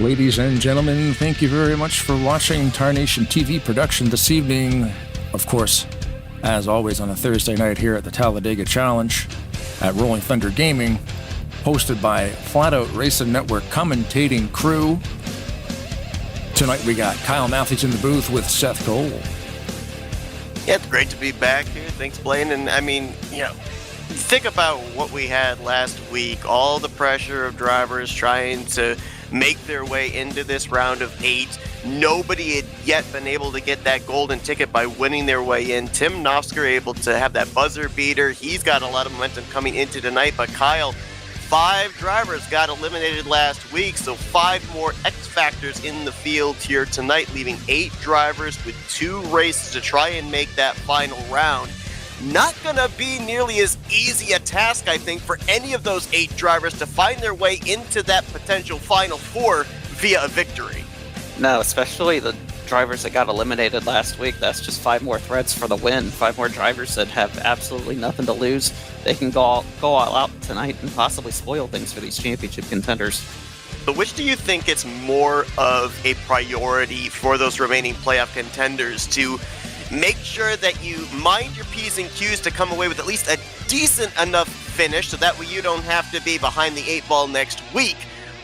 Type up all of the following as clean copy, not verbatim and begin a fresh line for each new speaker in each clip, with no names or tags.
Ladies and gentlemen, thank you very much for watching Tarnation TV production this evening. Of course, as always on a Thursday night here at the Talladega Challenge at Rolling Thunder Gaming, hosted by Flatout Racing Network commentating crew. Tonight we got Kyle Matthews in the booth with Seth Cole.
Yeah, it's great to be back here. Thanks, Blaine. And I mean, think about what we had last week, all the pressure of drivers trying to make their way into this round of 8. Nobody had yet been able to get that golden ticket by winning their way in. Tim Knofsker able to have that buzzer beater. He's got a lot of momentum coming into tonight. But Kyle, 5 drivers got eliminated last week, so 5 more X factors in the field here tonight, leaving 8 drivers with 2 races to try and make that final round. Not going to be nearly as easy a task, I think, for any of those 8 drivers to find their way into that potential Final 4 via a victory.
No, especially the drivers that got eliminated last week. That's just 5 more threats for the win. 5 more drivers that have absolutely nothing to lose. They can go all out tonight and possibly spoil things for these championship contenders.
But which do you think it's more of a priority for those remaining playoff contenders to make sure that you mind your P's and Q's to come away with at least a decent enough finish so that way you don't have to be behind the 8 ball next week,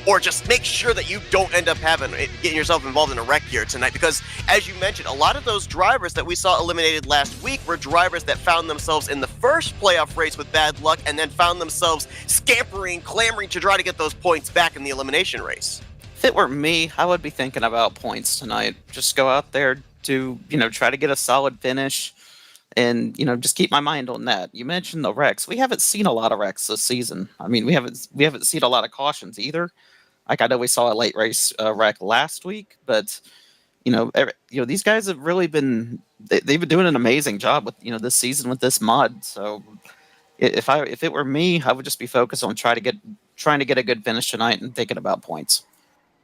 or just make sure that you don't end up getting yourself involved in a wreck here tonight? Because as you mentioned, a lot of those drivers that we saw eliminated last week were drivers that found themselves in the first playoff race with bad luck and then found themselves scampering, clamoring to try to get those points back in the elimination race.
If it were me, I would be thinking about points tonight. Just go out there to, try to get a solid finish and, just keep my mind on that. You mentioned the wrecks. We haven't seen a lot of wrecks this season. I mean, we haven't seen a lot of cautions either. Like, I know we saw a late race wreck last week, but, these guys have really they've been doing an amazing job with, this season with this mod. So if it were me, I would just be focused on trying to get a good finish tonight and thinking about points.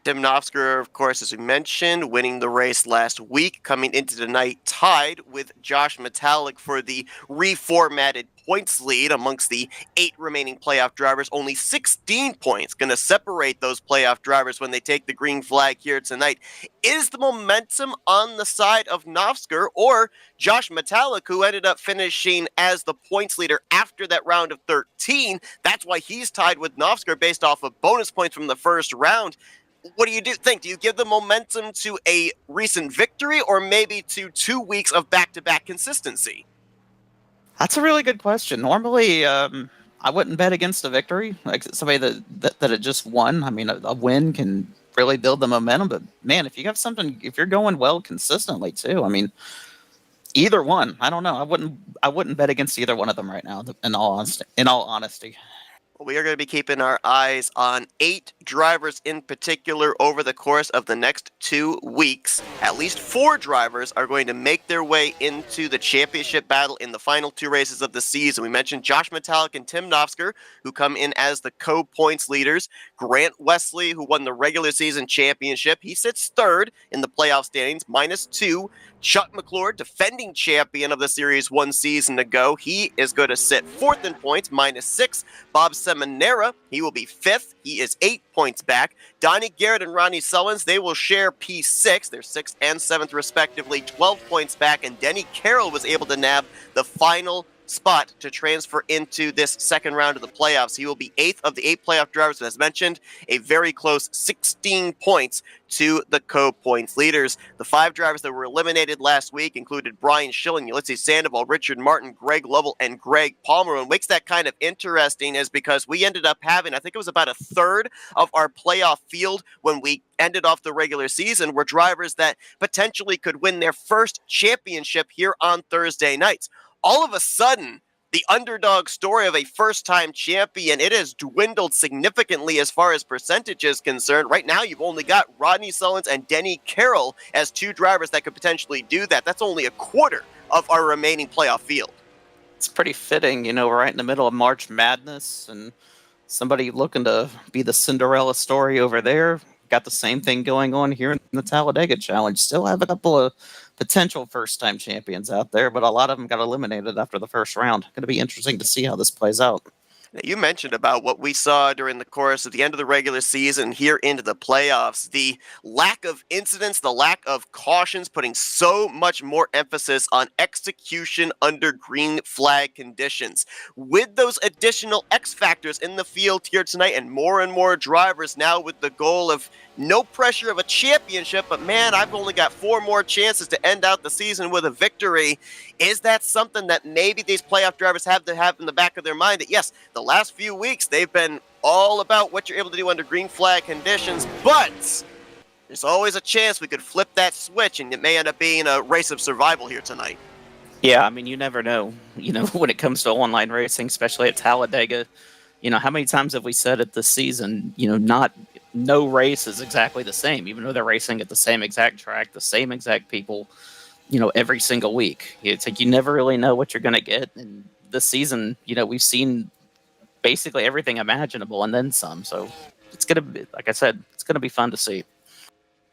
Tim Knofsker, of course, as we mentioned, winning the race last week, coming into tonight tied with Josh Metallic for the reformatted points lead amongst the 8 remaining playoff drivers. Only 16 points going to separate those playoff drivers when they take the green flag here tonight. Is the momentum on the side of Knofsker or Josh Metallic, who ended up finishing as the points leader after that round of 13? That's why he's tied with Knofsker based off of bonus points from the first round. What do you think? Do you give the momentum to a recent victory or maybe to 2 weeks of back-to-back consistency?
That's a really good question. Normally, I wouldn't bet against a victory, like somebody that had just won. I mean, a win can really build the momentum. But man, if you're going well consistently too, I mean, either one. I don't know. I wouldn't bet against either one of them right now. In all honesty.
We are going to be keeping our eyes on 8 drivers in particular over the course of the next 2 weeks. At least 4 drivers are going to make their way into the championship battle in the final 2 races of the season. We mentioned Josh Metallic and Tim Knofsker, who come in as the co-points leaders. Grant Wesley, who won the regular season championship, he sits 3rd in the playoff standings, -2. Chuck McClure, defending champion of the series 1 season ago, he is going to sit 4th in points, -6. Bob Seminara, he will be 5th. He is 8 points back. Donnie Garrett and Ronnie Sullins, they will share P6. They're 6th and 7th respectively, 12 points back. And Denny Carroll was able to nab the final spot to transfer into this second round of the playoffs. He will be 8th of the 8 playoff drivers, as mentioned, a very close 16 points to the co-points leaders. The 5 drivers that were eliminated last week included Brian Schilling, Ulysses Sandoval, Richard Martin, Greg Lovell, and Greg Palmer. And what makes that kind of interesting is because we ended up having, I think it was about a third of our playoff field when we ended off the regular season were drivers that potentially could win their first championship here on Thursday nights. All of a sudden, the underdog story of a first-time champion, it has dwindled significantly as far as percentage is concerned. Right now, you've only got Rodney Sullins and Denny Carroll as 2 drivers that could potentially do that. That's only a quarter of our remaining playoff field.
It's pretty fitting, we're right in the middle of March Madness, and somebody looking to be the Cinderella story over there. Got the same thing going on here in the Talladega Challenge. Still have a couple of potential first-time champions out there, but a lot of them got eliminated after the first round. Going to be interesting to see how this plays out.
You mentioned about what we saw during the course of the end of the regular season here into the playoffs. The lack of incidents, the lack of cautions, putting so much more emphasis on execution under green flag conditions. With those additional X factors in the field here tonight and more drivers now with the goal of no pressure of a championship, but man, I've only got 4 more chances to end out the season with a victory. Is that something that maybe these playoff drivers have to have in the back of their mind that, yes, the last few weeks they've been all about what you're able to do under green flag conditions, but there's always a chance we could flip that switch and it may end up being a race of survival here tonight.
Yeah, I mean, you never know, when it comes to online racing, especially at Talladega. How many times have we said it this season, no race is exactly the same, even though they're racing at the same exact track, the same exact people, every single week. It's like you never really know what you're going to get. And this season, we've seen basically everything imaginable and then some. So it's going to be, like I said, it's going to be fun to see.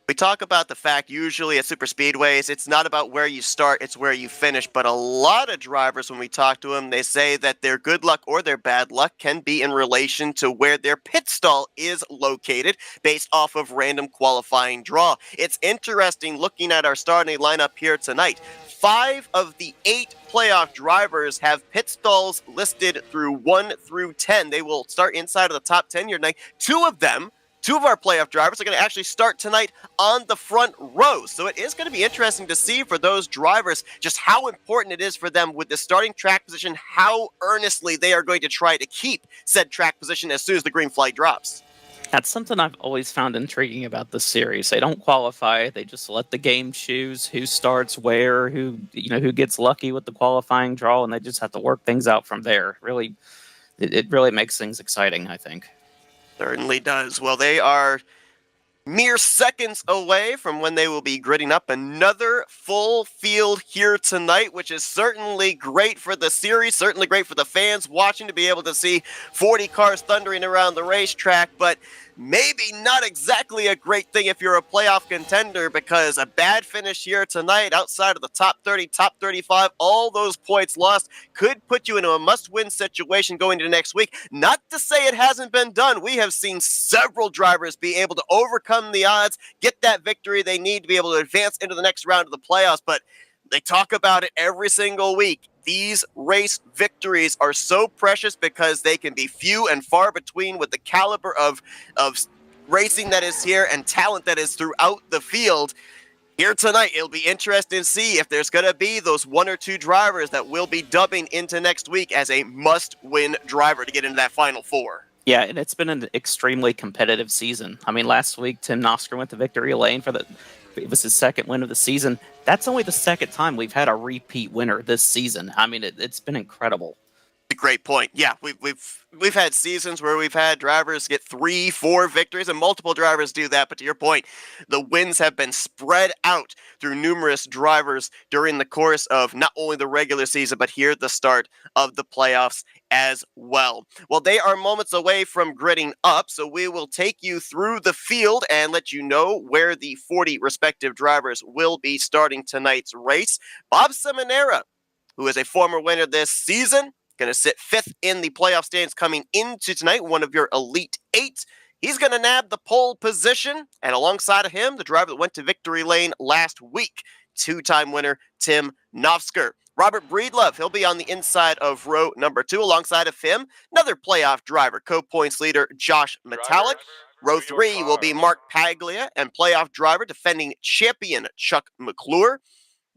We talk about the fact usually at super speedways, it's not about where you start, it's where you finish. But a lot of drivers, when we talk to them, they say that their good luck or their bad luck can be in relation to where their pit stall is located based off of random qualifying draw. It's interesting looking at our starting lineup here tonight. 5 of the 8 playoff drivers have pit stalls listed through 1 through 10. They will start inside of the top 10 here tonight. 2 of our playoff drivers are going to actually start tonight on the front row. So it is going to be interesting to see for those drivers just how important it is for them with the starting track position, how earnestly they are going to try to keep said track position as soon as the green flag drops.
That's something I've always found intriguing about this series. They don't qualify. They just let the game choose who starts where, who gets lucky with the qualifying draw, and they just have to work things out from there. Really, it really makes things exciting, I think.
Certainly does. Well, they are mere seconds away from when they will be gridding up another full field here tonight, which is certainly great for the series, certainly great for the fans watching to be able to see 40 cars thundering around the racetrack, but maybe not exactly a great thing if you're a playoff contender, because a bad finish here tonight outside of the top 30, top 35, all those points lost could put you into a must-win situation going into next week. Not to say it hasn't been done. We have seen several drivers be able to overcome the odds, get that victory they need to be able to advance into the next round of the playoffs, but they talk about it every single week. These race victories are so precious because they can be few and far between with the caliber of racing that is here and talent that is throughout the field. Here tonight, it'll be interesting to see if there's going to be those 1 or 2 drivers that will be dubbing into next week as a must-win driver to get into that Final Four.
Yeah, and it's been an extremely competitive season. I mean, last week, Tim Nosker went to victory lane it was his second win of the season. That's only the second time we've had a repeat winner this season. I mean, it's been incredible.
A great point. Yeah, we've had seasons where we've had drivers get 3, 4 victories, and multiple drivers do that. But to your point, the wins have been spread out through numerous drivers during the course of not only the regular season, but here at the start of the playoffs as well. Well, they are moments away from gridding up, so we will take you through the field and let you know where the 40 respective drivers will be starting tonight's race. Bob Seminara, who is a former winner this season, going to sit 5th in the playoff standings coming into tonight, one of your Elite 8. He's going to nab the pole position, and alongside of him, the driver that went to victory lane last week, 2-time winner Tim Nosker. Robert Breedlove, he'll be on the inside of row number 2. Alongside of him, another playoff driver, co-points leader Josh Metallic. Row 3 will be Mark Paglia and playoff driver, defending champion Chuck McClure.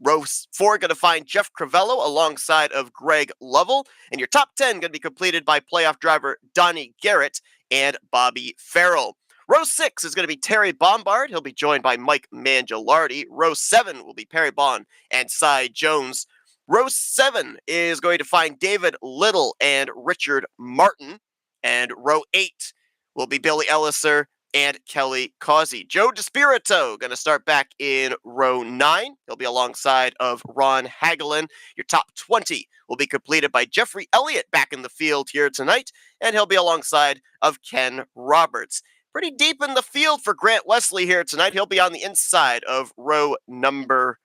Row 4 going to find Jeff Crivello alongside of Greg Lovell. And your top 10 going to be completed by playoff driver Donnie Garrett and Bobby Farrell. Row 6 is going to be Terry Bombard. He'll be joined by Mike Mangialardi. Row 7 will be Perry Bond and Cy Jones. Row 7 is going to find David Little and Richard Martin. And row 8 will be Billy Elliser and Kelly Causey. Joe DeSpirito going to start back in row 9. He'll be alongside of Ron Hagelin. Your top 20 will be completed by Jeffrey Elliott back in the field here tonight, and he'll be alongside of Ken Roberts. Pretty deep in the field for Grant Wesley here tonight. He'll be on the inside of row number,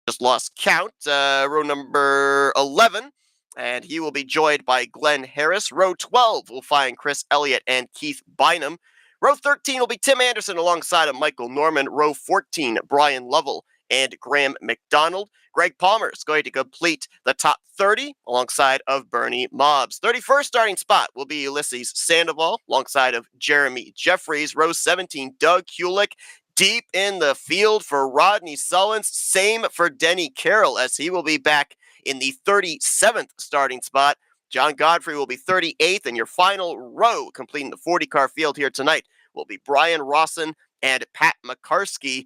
just lost count, row number 11. and he will be joined by Glenn Harris. Row 12 will find Chris Elliott and Keith Bynum. Row 13 will be Tim Anderson alongside of Michael Norman. Row 14, Brian Lovell and Graham McDonald. Greg Palmer is going to complete the top 30 alongside of Bernie Mobbs. 31st starting spot will be Ulysses Sandoval alongside of Jeremy Jeffries. Row 17, Doug Kulik. Deep in the field for Rodney Sullins. Same for Denny Carroll as he will be back in the 37th starting spot. John Godfrey will be 38th, and your final row, completing the 40-car field here tonight, will be Brian Rawson and Pat McCarskey.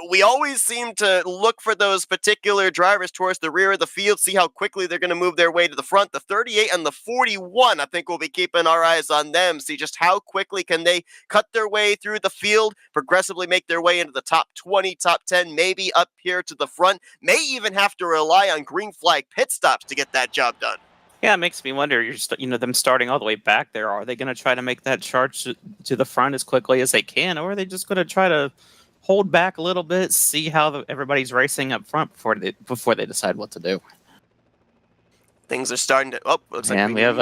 We always seem to look for those particular drivers towards the rear of the field, see how quickly they're going to move their way to the front. The 38 and the 41, I think we'll be keeping our eyes on them, see just how quickly can they cut their way through the field, progressively make their way into the top 20, top 10, maybe up here to the front, may even have to rely on green flag pit stops to get that job done.
Yeah, it makes me wonder. Them starting all the way back there. Are they going to try to make that charge to the front as quickly as they can, or are they just going to try to hold back a little bit, see how everybody's racing up front before they decide what to do?
Things are starting to. Oh, looks like
we have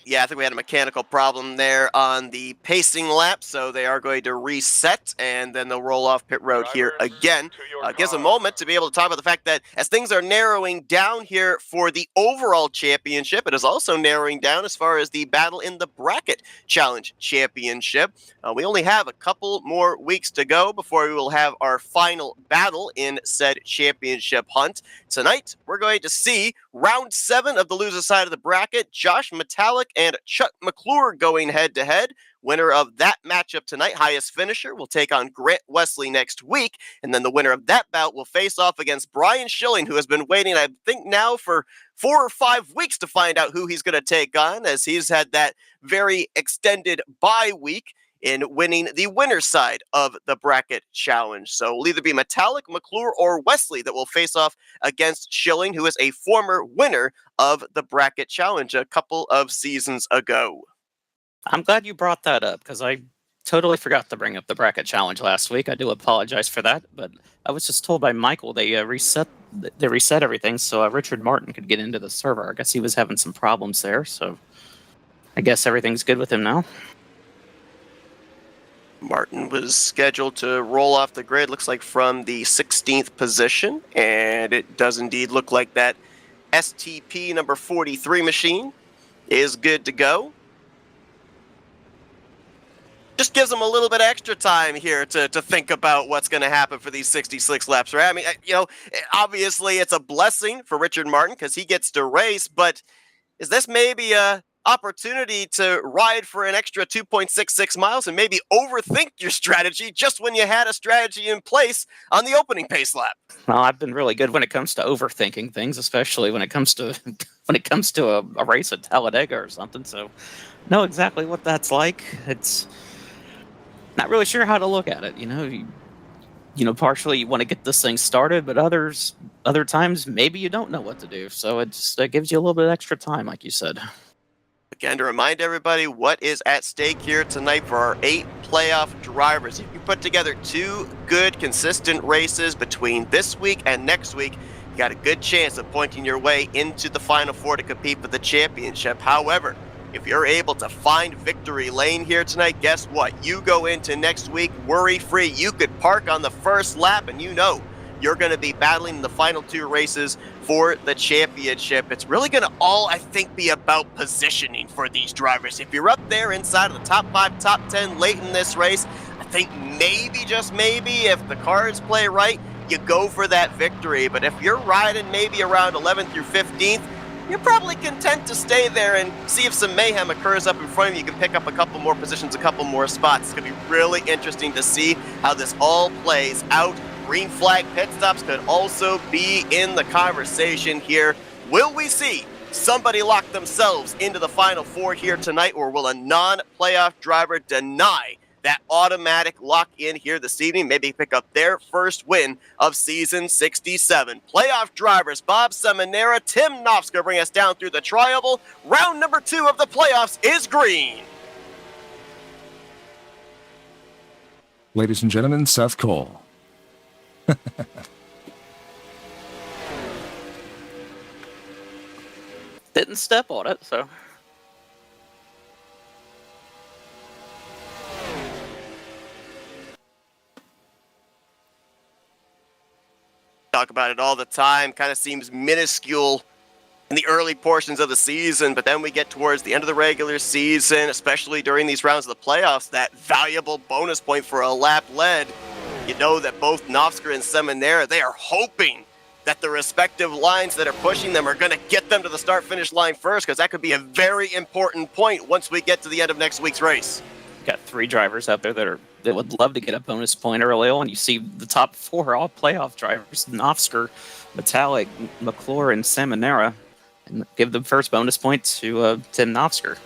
I think we had a mechanical problem there on the pacing lap, so they are going to reset, and then they'll roll off pit road here again. Gives a moment to be able to talk about the fact that as things are narrowing down here for the overall championship, it is also narrowing down as far as the battle in the bracket challenge championship. We only have a couple more weeks to go before we will have our final battle in said championship hunt. Tonight, we're going to see round 7 of the loser side of the bracket, Josh Metallic and Chuck McClure going head-to-head. Winner of that matchup tonight, highest finisher, will take on Grant Wesley next week. And then the winner of that bout will face off against Brian Schilling, who has been waiting, I think, now for 4 or 5 weeks to find out who he's going to take on, as he's had that very extended bye week in winning the winner's side of the bracket challenge. So it'll either be Metallic, McClure, or Wesley that will face off against Schilling, who is a former winner of the bracket challenge a couple of seasons ago.
I'm glad you brought that up, because I totally forgot to bring up the bracket challenge last week. I do apologize for that, but I was just told by Michael they reset everything so Richard Martin could get into the server. I guess he was having some problems there, so I guess everything's good with him now.
Martin was scheduled to roll off the grid, looks like from the 16th position, and it does indeed look like that STP number 43 machine is good to go. Just gives them a little bit extra time here to think about what's going to happen for these 66 laps, right? I mean, obviously it's a blessing for Richard Martin because he gets to race, but is this maybe a opportunity to ride for an extra 2.66 miles and maybe overthink your strategy just when you had a strategy in place on the opening pace lap?
Well, I've been really good when it comes to overthinking things, especially when it comes to a race at Talladega or something. So, know exactly what that's like. It's not really sure how to look at it. Partially you want to get this thing started, but other times maybe you don't know what to do. So it gives you a little bit extra time, like you said.
Again, to remind everybody what is at stake here tonight for our 8 playoff drivers. If you put together 2 good, consistent races between this week and next week, you got a good chance of pointing your way into the Final Four to compete for the championship. However, if you're able to find victory lane here tonight, guess what? You go into next week worry-free. You could park on the first lap, and you're going to be battling in the final 2 races for the championship. It's really going to all, I think, be about positioning for these drivers. If you're up there inside of the top 5, top 10 late in this race, I think maybe, just maybe, if the cards play right, you go for that victory. But if you're riding maybe around 11th through 15th, you're probably content to stay there and see if some mayhem occurs up in front of you. You can pick up a couple more positions, a couple more spots. It's going to be really interesting to see how this all plays out. Green flag pit stops could also be in the conversation here. Will we see somebody lock themselves into the Final Four here tonight, or will a non-playoff driver deny that automatic lock-in here this evening? Maybe pick up their first win of season 67. Playoff drivers Bob Seminara, Tim Knopfska bring us down through the tri-oval. Round number 2 of the playoffs is green.
Ladies and gentlemen, Seth Cole.
Didn't didn't step on it, so.
Talk about it all the time. Kind of seems minuscule in the early portions of the season, but then we get towards the end of the regular season, especially during these rounds of the playoffs, that valuable bonus point for a lap led. You know that both Novsker and Seminara, they are hoping that the respective lines that are pushing them are going to get them to the start-finish line first, because that could be a very important point once we get to the end of next week's race.
Got 3 drivers out there that would love to get a bonus point early on. You see the top 4 all playoff drivers: Novsker, Metallic, McClure, and Seminara, and give the first bonus point to Tim Novsker,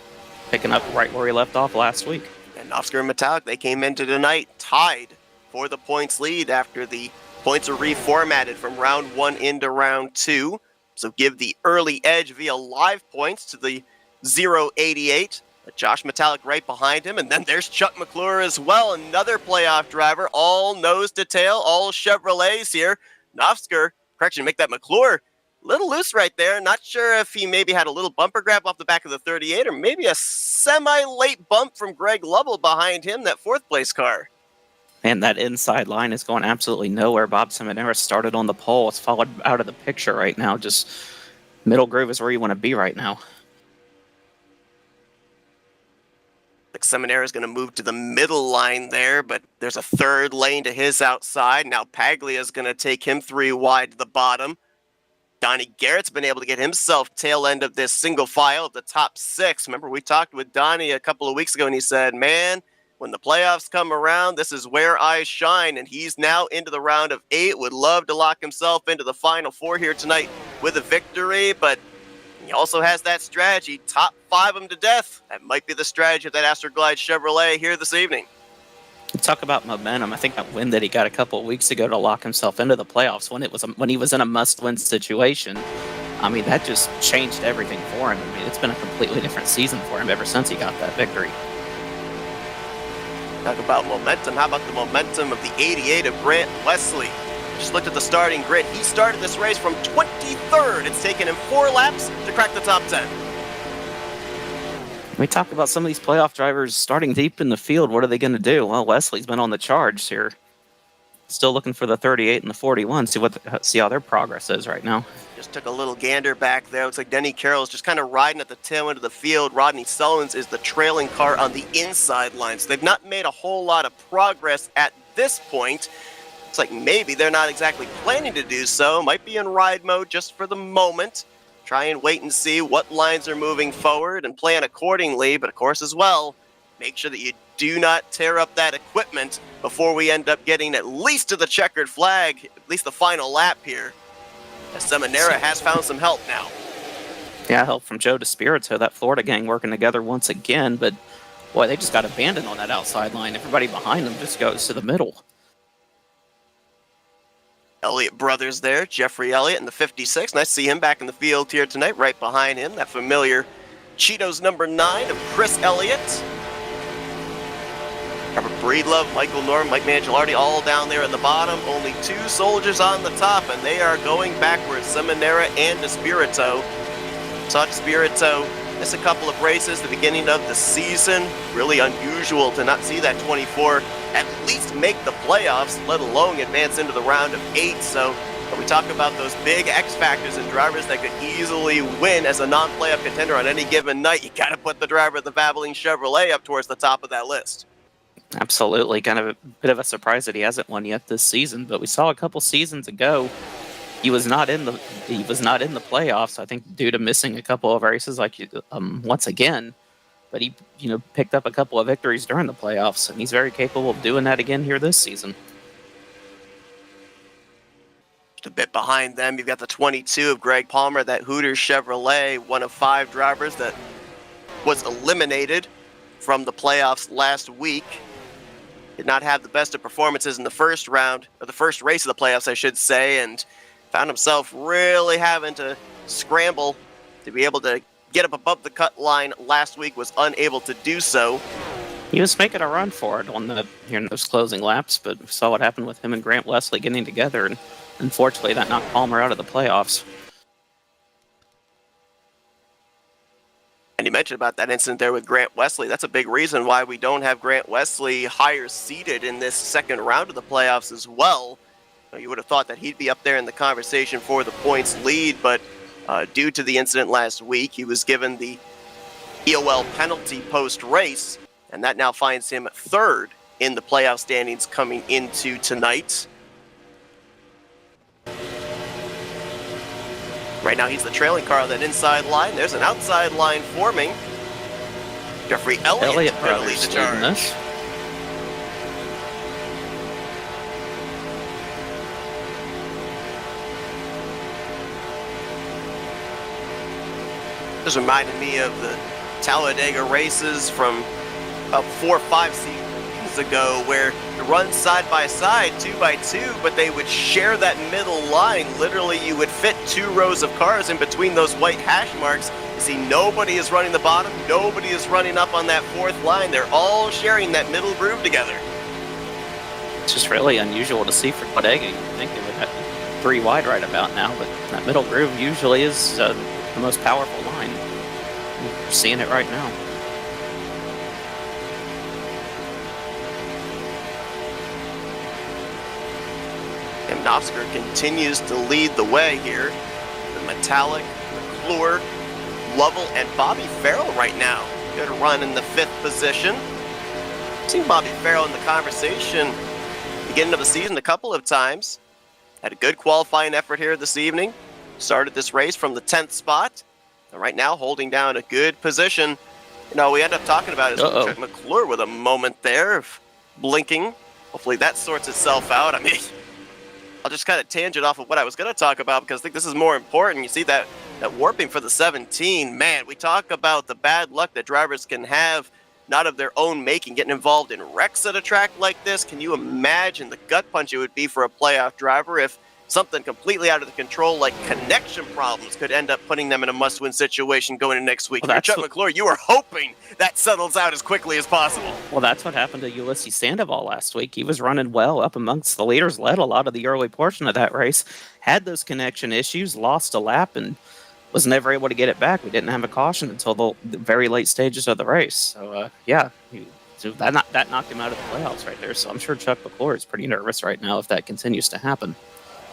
picking up right where he left off last week.
And Novsker and Metallic, they came into tonight tied for the points lead after the points are reformatted from round 1 into round 2. So give the early edge via live points to the 088. Josh Metallic right behind him, and then there's Chuck McClure as well, another playoff driver, all nose to tail, all Chevrolets here. Novsker, correction, make that McClure a little loose right there. Not sure if he maybe had a little bumper grab off the back of the 38, or maybe a semi-late bump from Greg Lovell behind him, that 4th place car.
And that inside line is going absolutely nowhere. Bob Seminara started on the pole. It's followed out of the picture right now. Just middle groove is where you want to be right now.
Seminara is going to move to the middle line there, but there's a 3rd lane to his outside. Now Paglia is going to take him 3 wide to the bottom. Donnie Garrett's been able to get himself tail end of this single file of the top 6. Remember, we talked with Donnie a couple of weeks ago, and he said, man, when the playoffs come around, this is where I shine, and he's now into the round of 8. Would love to lock himself into the final 4 here tonight with a victory, but he also has that strategy, top 5 them to death. That might be the strategy of that Astroglide Chevrolet here this evening.
Talk about momentum. I think that win that he got a couple of weeks ago to lock himself into the playoffs when he was in a must-win situation. I mean, that just changed everything for him. I mean, it's been a completely different season for him ever since he got that victory.
Talk about momentum. How about the momentum of the 88 of Grant Wesley? Just looked at the starting grid. He started this race from 23rd. It's taken him 4 laps to crack the top 10.
We talk about some of these playoff drivers starting deep in the field. What are they going to do? Well, Wesley's been on the charge here. Still looking for the 38 and the 41. See how their progress is right now.
Just took a little gander back there. Looks like Denny Carroll's just kind of riding at the tail end of the field. Rodney Sullins is the trailing car on the inside line. So they've not made a whole lot of progress at this point. It's like maybe they're not exactly planning to do so. Might be in ride mode just for the moment. Try and wait and see what lines are moving forward and plan accordingly. But of course, as well, make sure that you do not tear up that equipment before we end up getting at least to the checkered flag, at least the final lap here. As Seminara has found some help now.
Yeah, help from Joe DeSpirito, that Florida gang working together once again. But boy, they just got abandoned on that outside line. Everybody behind them just goes to the middle.
Elliott brothers there, Jeffrey Elliott in the 56. Nice to see him back in the field here tonight. Right behind him, that familiar Cheetos number 9 of Chris Elliott. Robert Breedlove, Michael Norm, Mike Mangialardi all down there at the bottom. Only 2 soldiers on the top, and they are going backwards. Seminara and DeSpirito. Saw DeSpirito miss a couple of races at the beginning of the season. Really unusual to not see that 24 at least make the playoffs, let alone advance into the round of 8. So when we talk about those big X factors and drivers that could easily win as a non-playoff contender on any given night, you got to put the driver of the Valvoline Chevrolet up towards the top of that list.
Absolutely. Kind of a bit of a surprise that he hasn't won yet this season, but we saw a couple seasons ago he was not in the playoffs, I think, due to missing a couple of races once again. But he, picked up a couple of victories during the playoffs, and he's very capable of doing that again here this season.
Just a bit behind them, you've got the 22 of Greg Palmer, that Hooters Chevrolet, one of 5 drivers that was eliminated from the playoffs last week. Did not have the best of performances in the first round, or the first race of the playoffs, I should say, and found himself really having to scramble to be able to get up above the cut line last week, was unable to do so.
He was making a run for it here in those closing laps, but we saw what happened with him and Grant Wesley getting together, and unfortunately that knocked Palmer out of the playoffs.
And you mentioned about that incident there with Grant Wesley. That's a big reason why we don't have Grant Wesley higher seated in this second round of the playoffs as well. You would have thought that he'd be up there in the conversation for the points lead, but due to the incident last week, he was given the EOL penalty post-race, and that now finds him third in the playoff standings coming into tonight. Right now, he's the trailing car on that inside line. There's an outside line forming. Jeffrey Elliott going to lead the charge. This reminded me of the Talladega races from about 4 or 5 seasons ago, where you run side by side, 2 by 2, but they would share that middle line. Literally, you would fit 2 rows of cars in between those white hash marks. You see, nobody is running the bottom, nobody is running up on that 4th line. They're all sharing that middle groove together.
It's just really unusual to see for Talladega. You'd think they would have 3 wide right about now, but that middle groove usually is the most powerful line. We're seeing it right now.
And Nosker continues to lead the way here. The Metallic, McClure, Lovell, and Bobby Farrell right now. Good run in the 5th position. Seen Bobby Farrell in the conversation beginning of the season a couple of times. Had a good qualifying effort here this evening. Started this race from the 10th spot. And right now holding down a good position. You know, we end up talking about is Chuck McClure with a moment there of blinking. Hopefully that sorts itself out. I mean, I'll just kind of tangent off of what I was going to talk about because I think this is more important. You see that warping for the 17. Man, we talk about the bad luck that drivers can have, not of their own making, getting involved in wrecks at a track like this. Can you imagine the gut punch it would be for a playoff driver if something completely out of the control like connection problems could end up putting them in a must-win situation going into next week? Well, Chuck McClure, you are hoping that settles out as quickly as possible.
Well, that's what happened to Ulysses Sandoval last week. He was running well up amongst the leaders, led a lot of the early portion of that race, had those connection issues, lost a lap, and was never able to get it back. We didn't have a caution until the very late stages of the race. So, so that knocked him out of the playoffs right there. So I'm sure Chuck McClure is pretty nervous right now if that continues to happen.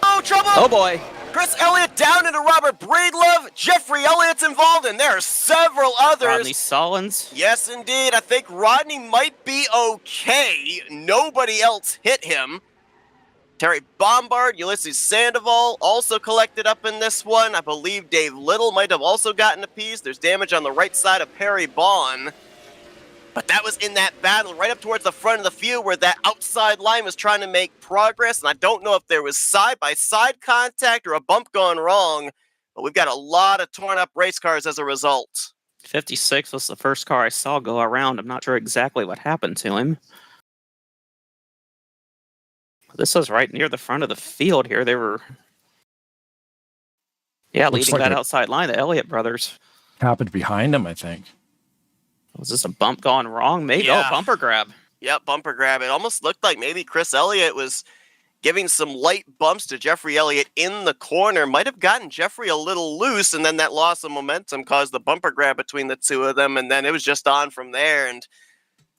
Oh, trouble!
Oh, boy.
Chris Elliott down into Robert Breedlove. Jeffrey Elliott's involved, and there are several others.
Rodney Sollins.
Yes, indeed. I think Rodney might be okay. Nobody else hit him. Terry Bombard, Ulysses Sandoval also collected up in this one. I believe Dave Little might have also gotten a piece. There's damage on the right side of Perry Bond. But that was in that battle right up towards the front of the field where that outside line was trying to make progress. And I don't know if there was side-by-side contact or a bump gone wrong. But we've got a lot of torn-up race cars as a result.
56 was the first car I saw go around. I'm not sure exactly what happened to him. This was right near the front of the field here. They were, leading like that outside line, the Elliott brothers.
Happened behind him, I think.
Was this a bump gone wrong? Maybe. Yeah. Oh, bumper grab.
Yep, bumper grab. It almost looked like maybe Chris Elliott was giving some light bumps to Jeffrey Elliott in the corner. Might have gotten Jeffrey a little loose, and then that loss of momentum caused the bumper grab between the two of them, and then it was just on from there. And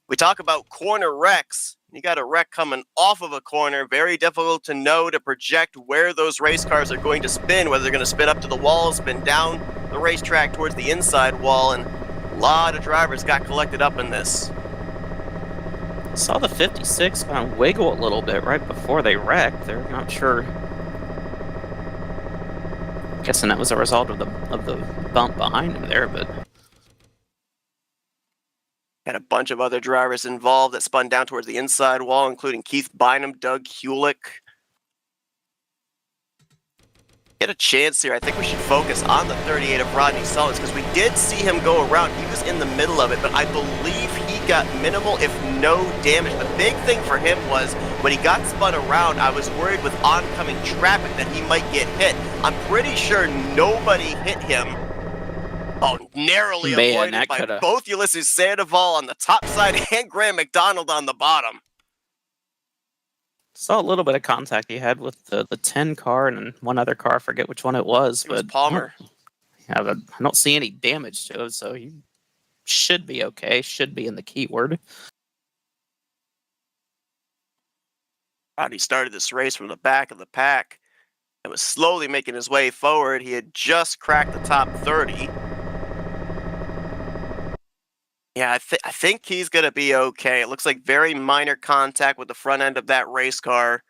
we talk about corner wrecks. You got a wreck coming off of a corner. Very difficult to know, to project where those race cars are going to spin, whether they're going to spin up to the wall, spin down the racetrack towards the inside wall, and a lot of drivers got collected up in this.
Saw the 56 kind of wiggle a little bit right before they wrecked. They're not sure. Guessing that was a result of the bump behind him there, but
had a bunch of other drivers involved that spun down towards the inside wall, including Keith Bynum, Doug Hulick. Get a chance here. I think we should focus on the 38 of Rodney Sollins because we did see him go around. He was in the middle of it, but I believe he got minimal, if no damage. The big thing for him was when he got spun around, I was worried with oncoming traffic that he might get hit. I'm pretty sure nobody hit him. Oh, narrowly avoided by both Ulysses Sandoval on the top side and Graham McDonald on the bottom.
Saw a little bit of contact he had with the 10 car and one other car. I forget which one it was.
It was Palmer.
I don't see any damage to it, so he should be okay. Should be in the keyword.
He started this race from the back of the pack and was slowly making his way forward. He had just cracked the top 30. Yeah, I think he's going to be okay. It looks like very minor contact with the front end of that race car.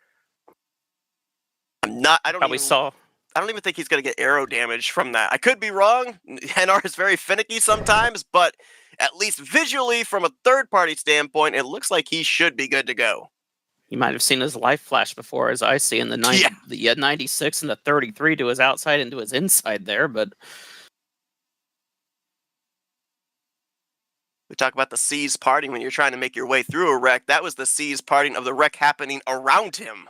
I don't even think he's going to get aero damage from that. I could be wrong. NR is very finicky sometimes, but at least visually from a third-party standpoint, it looks like he should be good to go.
You might have seen his life flash before, as I see in the 96 and the 33 to his outside and to his inside there, but
we talk about the C's parting when you're trying to make your way through a wreck. That was the C's parting of the wreck happening around him.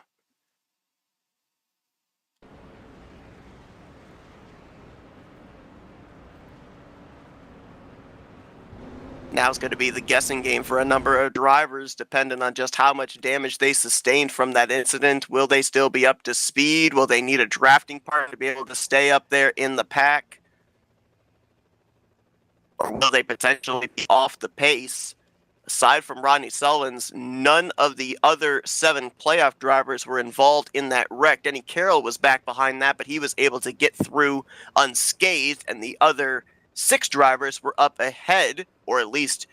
Now it's going to be the guessing game for a number of drivers, depending on just how much damage they sustained from that incident. Will they still be up to speed? Will they need a drafting partner to be able to stay up there in the pack? Or will they potentially be off the pace? Aside from Rodney Sullins, none of the other 7 playoff drivers were involved in that wreck. Denny Carroll was back behind that, but he was able to get through unscathed, and the other 6 drivers were up ahead, or at least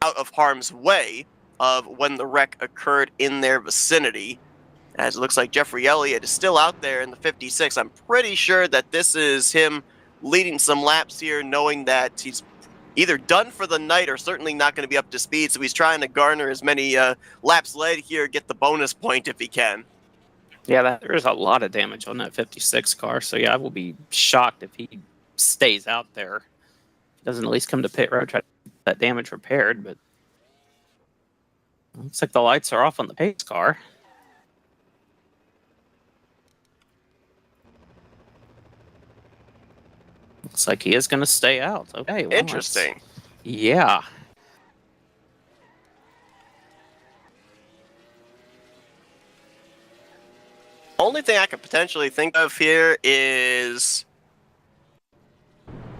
out of harm's way, of when the wreck occurred in their vicinity. As it looks like Jeffrey Elliott is still out there in the 56. I'm pretty sure that this is him leading some laps here, knowing that he's either done for the night or certainly not going to be up to speed, so he's trying to garner as many laps led here, get the bonus point if he can.
Yeah, there's a lot of damage on that 56 car, so yeah, I will be shocked if he stays out there. He doesn't at least come to pit road, try to get that damage repaired, but looks like the lights are off on the pace car. Looks like he is going to stay out. Okay, well,
interesting.
Yeah.
Only thing I could potentially think of here is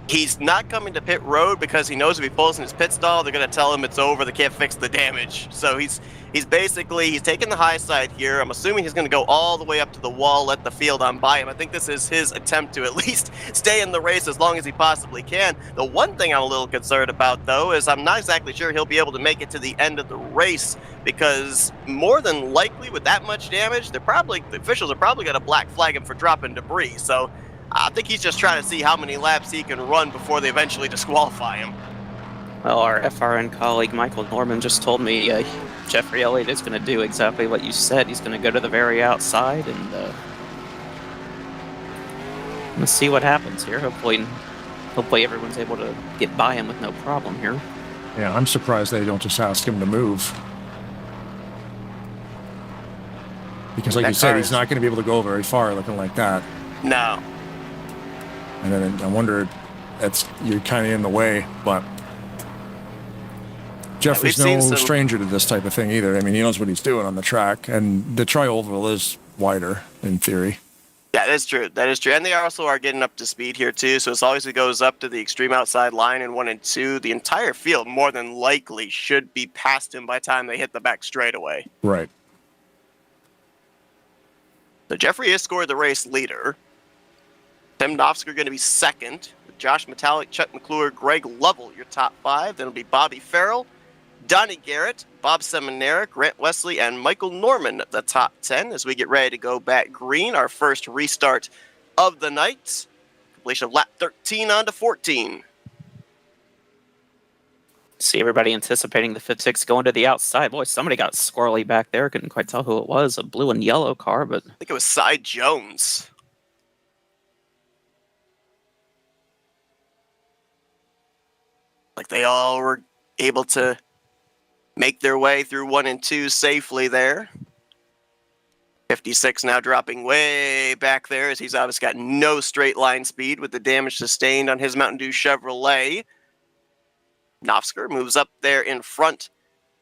he's not coming to pit road because he knows if he pulls in his pit stall, they're going to tell him it's over. They can't fix the damage. So he's taking the high side here. I'm assuming he's going to go all the way up to the wall, let the field on by him. I think this is his attempt to at least stay in the race as long as he possibly can. The one thing I'm a little concerned about, though, is I'm not exactly sure he'll be able to make it to the end of the race, because more than likely with that much damage, the officials are probably going to black flag him for dropping debris. So I think he's just trying to see how many laps he can run before they eventually disqualify him.
Well, our FRN colleague Michael Norman just told me Jeffrey Elliott is going to do exactly what you said. He's going to go to the very outside and let's see what happens here. Hopefully everyone's able to get by him with no problem here.
Yeah, I'm surprised they don't just ask him to move. Because like you said, he's not going to be able to go very far looking like that.
No.
And then I wonder, you're kind of in the way, but Jeffrey's no stranger to this type of thing either. I mean, he knows what he's doing on the track, and the tri-oval is wider in theory.
Yeah, that's true. That is true. And they also are getting up to speed here, too. So as long as it goes up to the extreme outside line in 1 and 2, the entire field more than likely should be past him by the time they hit the back straightaway.
Right.
So Jeffrey has scored the race leader. Tim Nofsker going to be second. Josh Metallic, Chuck McClure, Greg Lovell, your top 5. Then it'll be Bobby Farrell, Donnie Garrett, Bob Seminara, Grant Wesley, and Michael Norman, the top 10, as we get ready to go back green, our first restart of the night. Completion of lap 13 on to 14.
See everybody anticipating the 56 going to the outside. Boy, somebody got squirrely back there. Couldn't quite tell who it was. A blue and yellow car, but
I think it was Cy Jones. Like they all were able to make their way through 1 and 2 safely there. 56 now dropping way back there, as he's obviously got no straight line speed with the damage sustained on his Mountain Dew Chevrolet. Nofsker moves up there in front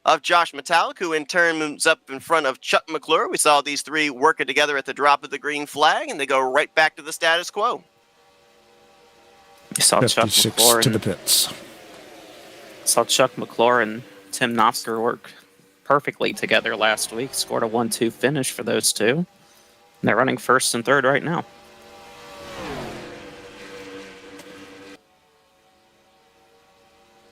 of Josh Metallic, who in turn moves up in front of Chuck McClure. We saw these three working together at the drop of the green flag, and they go right back to the status quo.
You saw Chuck McClure
to the pits.
Saw Chuck McClure and Tim Knopfler work perfectly together last week. Scored a 1-2 finish for those two. And they're running first and third right now.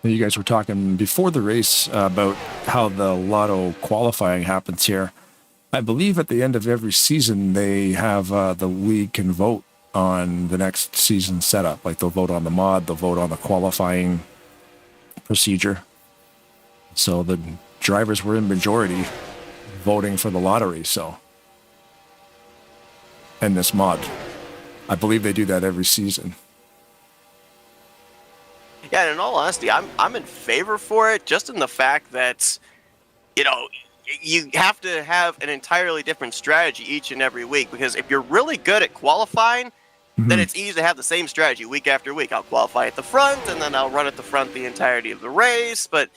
You guys were talking before the race about how the lotto qualifying happens here. I believe at the end of every season, they have the league can vote on the next season setup. Like they'll vote on the mod, they'll vote on the qualifying procedure. So the drivers were in majority voting for the lottery. So, and this mod, I believe they do that every season.
Yeah, and in all honesty, I'm in favor for it, just in the fact that, you have to have an entirely different strategy each and every week, because if you're really good at qualifying, then it's easy to have the same strategy week after week. I'll qualify at the front, and then I'll run at the front the entirety of the race. But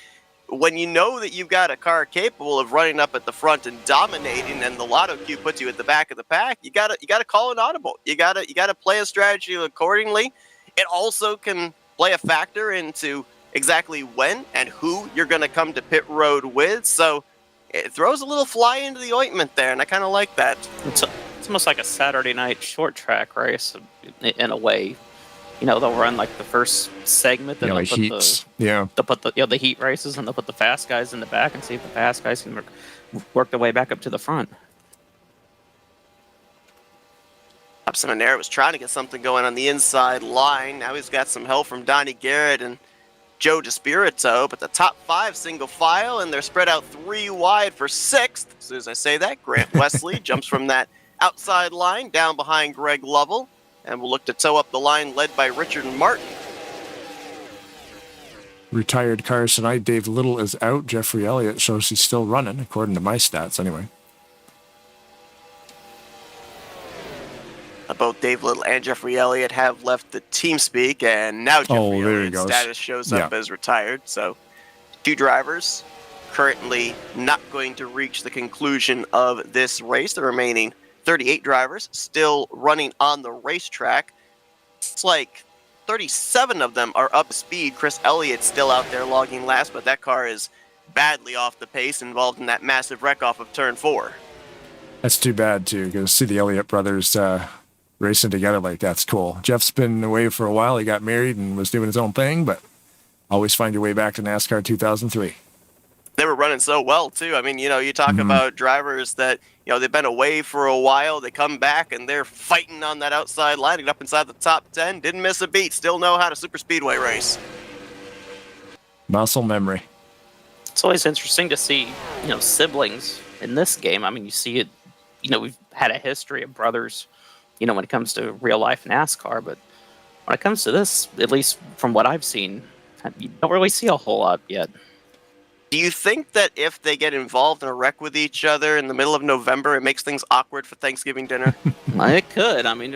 when you know that you've got a car capable of running up at the front and dominating, and the lotto queue puts you at the back of the pack, you gotta call an audible. You gotta play a strategy accordingly. It also can play a factor into exactly when and who you're going to come to pit road with. So it throws a little fly into the ointment there, and I kind of like that.
It's almost like a Saturday night short track race in a way. They'll run like the first segment, then
like heats.
They'll put the heat races, and they'll put the fast guys in the back and see if the fast guys can work their way back up to the front.
Seminara was trying to get something going on the inside line. Now he's got some help from Donnie Garrett and Joe DeSpirito, but the top 5 single file, and they're spread out 3 wide for 6th. As soon as I say that, Grant Wesley jumps from that outside line down behind Greg Lovell, and will look to tow up the line led by Richard Martin.
Retired cars tonight. Dave Little is out. Jeffrey Elliott shows he's still running, according to my stats anyway.
Both Dave Little and Jeffrey Elliott have left the TeamSpeak, and now Jeffrey Elliott's status shows up as retired. So 2 drivers currently not going to reach the conclusion of this race. The remaining 38 drivers still running on the racetrack. It's like 37 of them are up to speed. Chris Elliott's still out there logging last, but that car is badly off the pace, involved in that massive wreck off of turn 4.
That's too bad, too, because see the Elliott brothers racing together like that's cool. Jeff's been away for a while. He got married and was doing his own thing, but always find your way back to NASCAR 2003.
They were running so well, too. I mean, you talk about drivers that, they've been away for a while. They come back, and they're fighting on that outside line, get up inside the top 10. Didn't miss a beat. Still know how to super speedway race.
Muscle memory.
It's always interesting to see, siblings in this game. I mean, you see it, we've had a history of brothers, when it comes to real life NASCAR, but when it comes to this, at least from what I've seen, you don't really see a whole lot yet.
Do you think that if they get involved in a wreck with each other in the middle of November, it makes things awkward for Thanksgiving dinner?
It could. I mean,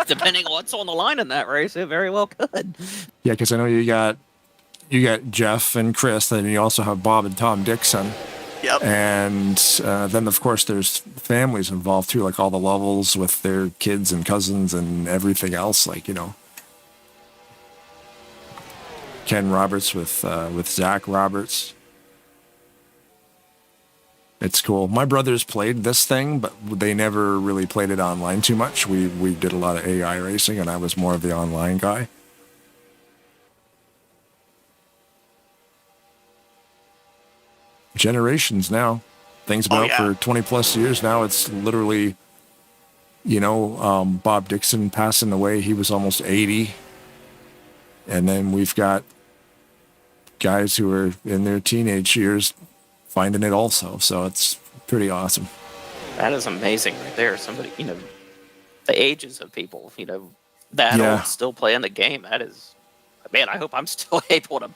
depending on what's on the line in that race, it very well could.
Yeah, because I know you got Jeff and Chris, and you also have Bob and Tom Dixon.
Yep.
And then, of course, there's families involved, too, like all the Lovels with their kids and cousins and everything else, like, Ken Roberts with Zach Roberts. It's cool. My brothers played this thing, but they never really played it online too much. We did a lot of AI racing, and I was more of the online guy. Generations now. Things been out for 20 plus years now. It's literally, Bob Dixon passing away. He was almost 80. And then we've got guys who are in their teenage years finding it also. So it's pretty awesome.
That is amazing right there. Somebody, the ages of people, that old still playing the game. That is, man, I hope I'm still able to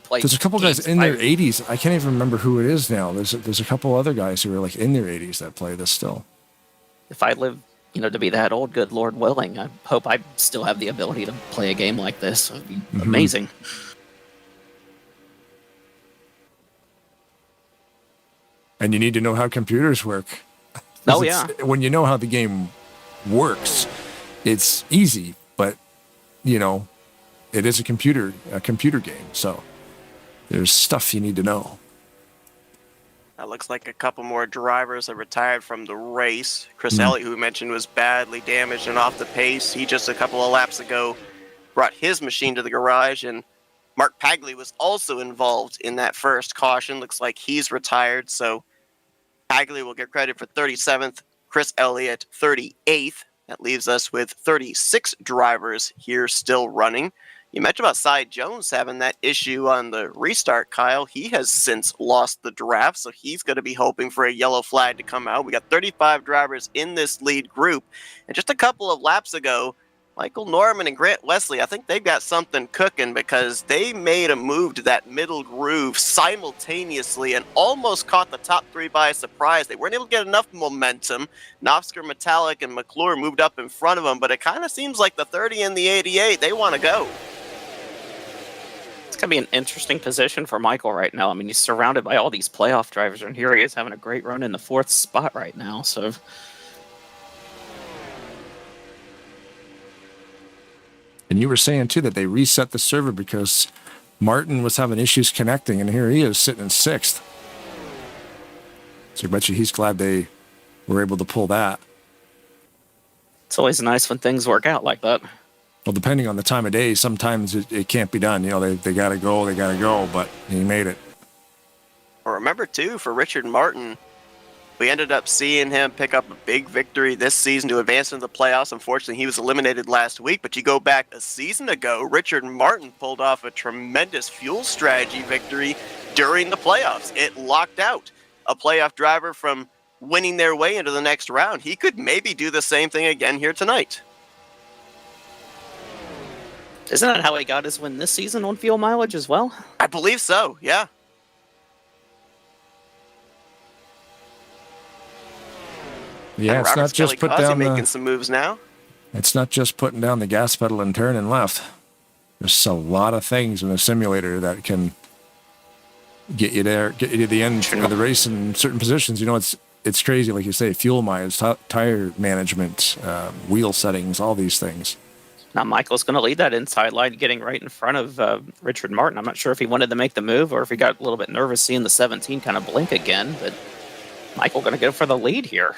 play.
There's a couple guys in their 80s. I can't even remember who it is now. There's a couple other guys who are like in their 80s that play this still.
If I live, to be that old, good Lord willing, I hope I still have the ability to play a game like this. It would be amazing.
And you need to know how computers work.
Oh, yeah.
When you know how the game works, it's easy, but, it is a computer game. So there's stuff you need to know.
That looks like a couple more drivers have retired from the race. Chris Elliott, who we mentioned, was badly damaged and off the pace. He just a couple of laps ago brought his machine to the garage, and Mark Pagley was also involved in that first caution. Looks like he's retired, so Pagley will get credit for 37th, Chris Elliott 38th. That leaves us with 36 drivers here still running. You mentioned about Cy Jones having that issue on the restart, Kyle. He has since lost the draft, so he's going to be hoping for a yellow flag to come out. We got 35 drivers in this lead group, and just a couple of laps ago, Michael Norman and Grant Wesley, I think they've got something cooking because they made a move to that middle groove simultaneously and almost caught the top three by surprise. They weren't able to get enough momentum. Nofsker, Metallic, and McClure moved up in front of them, but it kind of seems like the 30 and the 88, they want to go.
It's going to be an interesting position for Michael right now. I mean, he's surrounded by all these playoff drivers, and here he is having a great run in the 4th spot right now, so...
And you were saying, too, that they reset the server because Martin was having issues connecting, and here he is sitting in 6th. So I bet you he's glad they were able to pull that.
It's always nice when things work out like that.
Well, depending on the time of day, sometimes it can't be done. You know, they got to go, but he made it.
Well, remember, too, for Richard Martin, we ended up seeing him pick up a big victory this season to advance into the playoffs. Unfortunately, he was eliminated last week, but you go back a season ago, Richard Martin pulled off a tremendous fuel strategy victory during the playoffs. It locked out a playoff driver from winning their way into the next round. He could maybe do the same thing again here tonight.
Isn't that how he got his win this season on fuel mileage as well?
I believe so, yeah.
Yeah, it's not just put down
making some moves now.
It's not just putting down the gas pedal and turning left. There's a lot of things in a simulator that can get you there, get you to the end of the race in certain positions. You know, it's crazy, like you say, fuel mileage, tire management, wheel settings, all these things.
Now Michael's going to lead that inside line, getting right in front of Richard Martin. I'm not sure if he wanted to make the move or if he got a little bit nervous seeing the 17 kind of blink again, but Michael going to go for the lead here.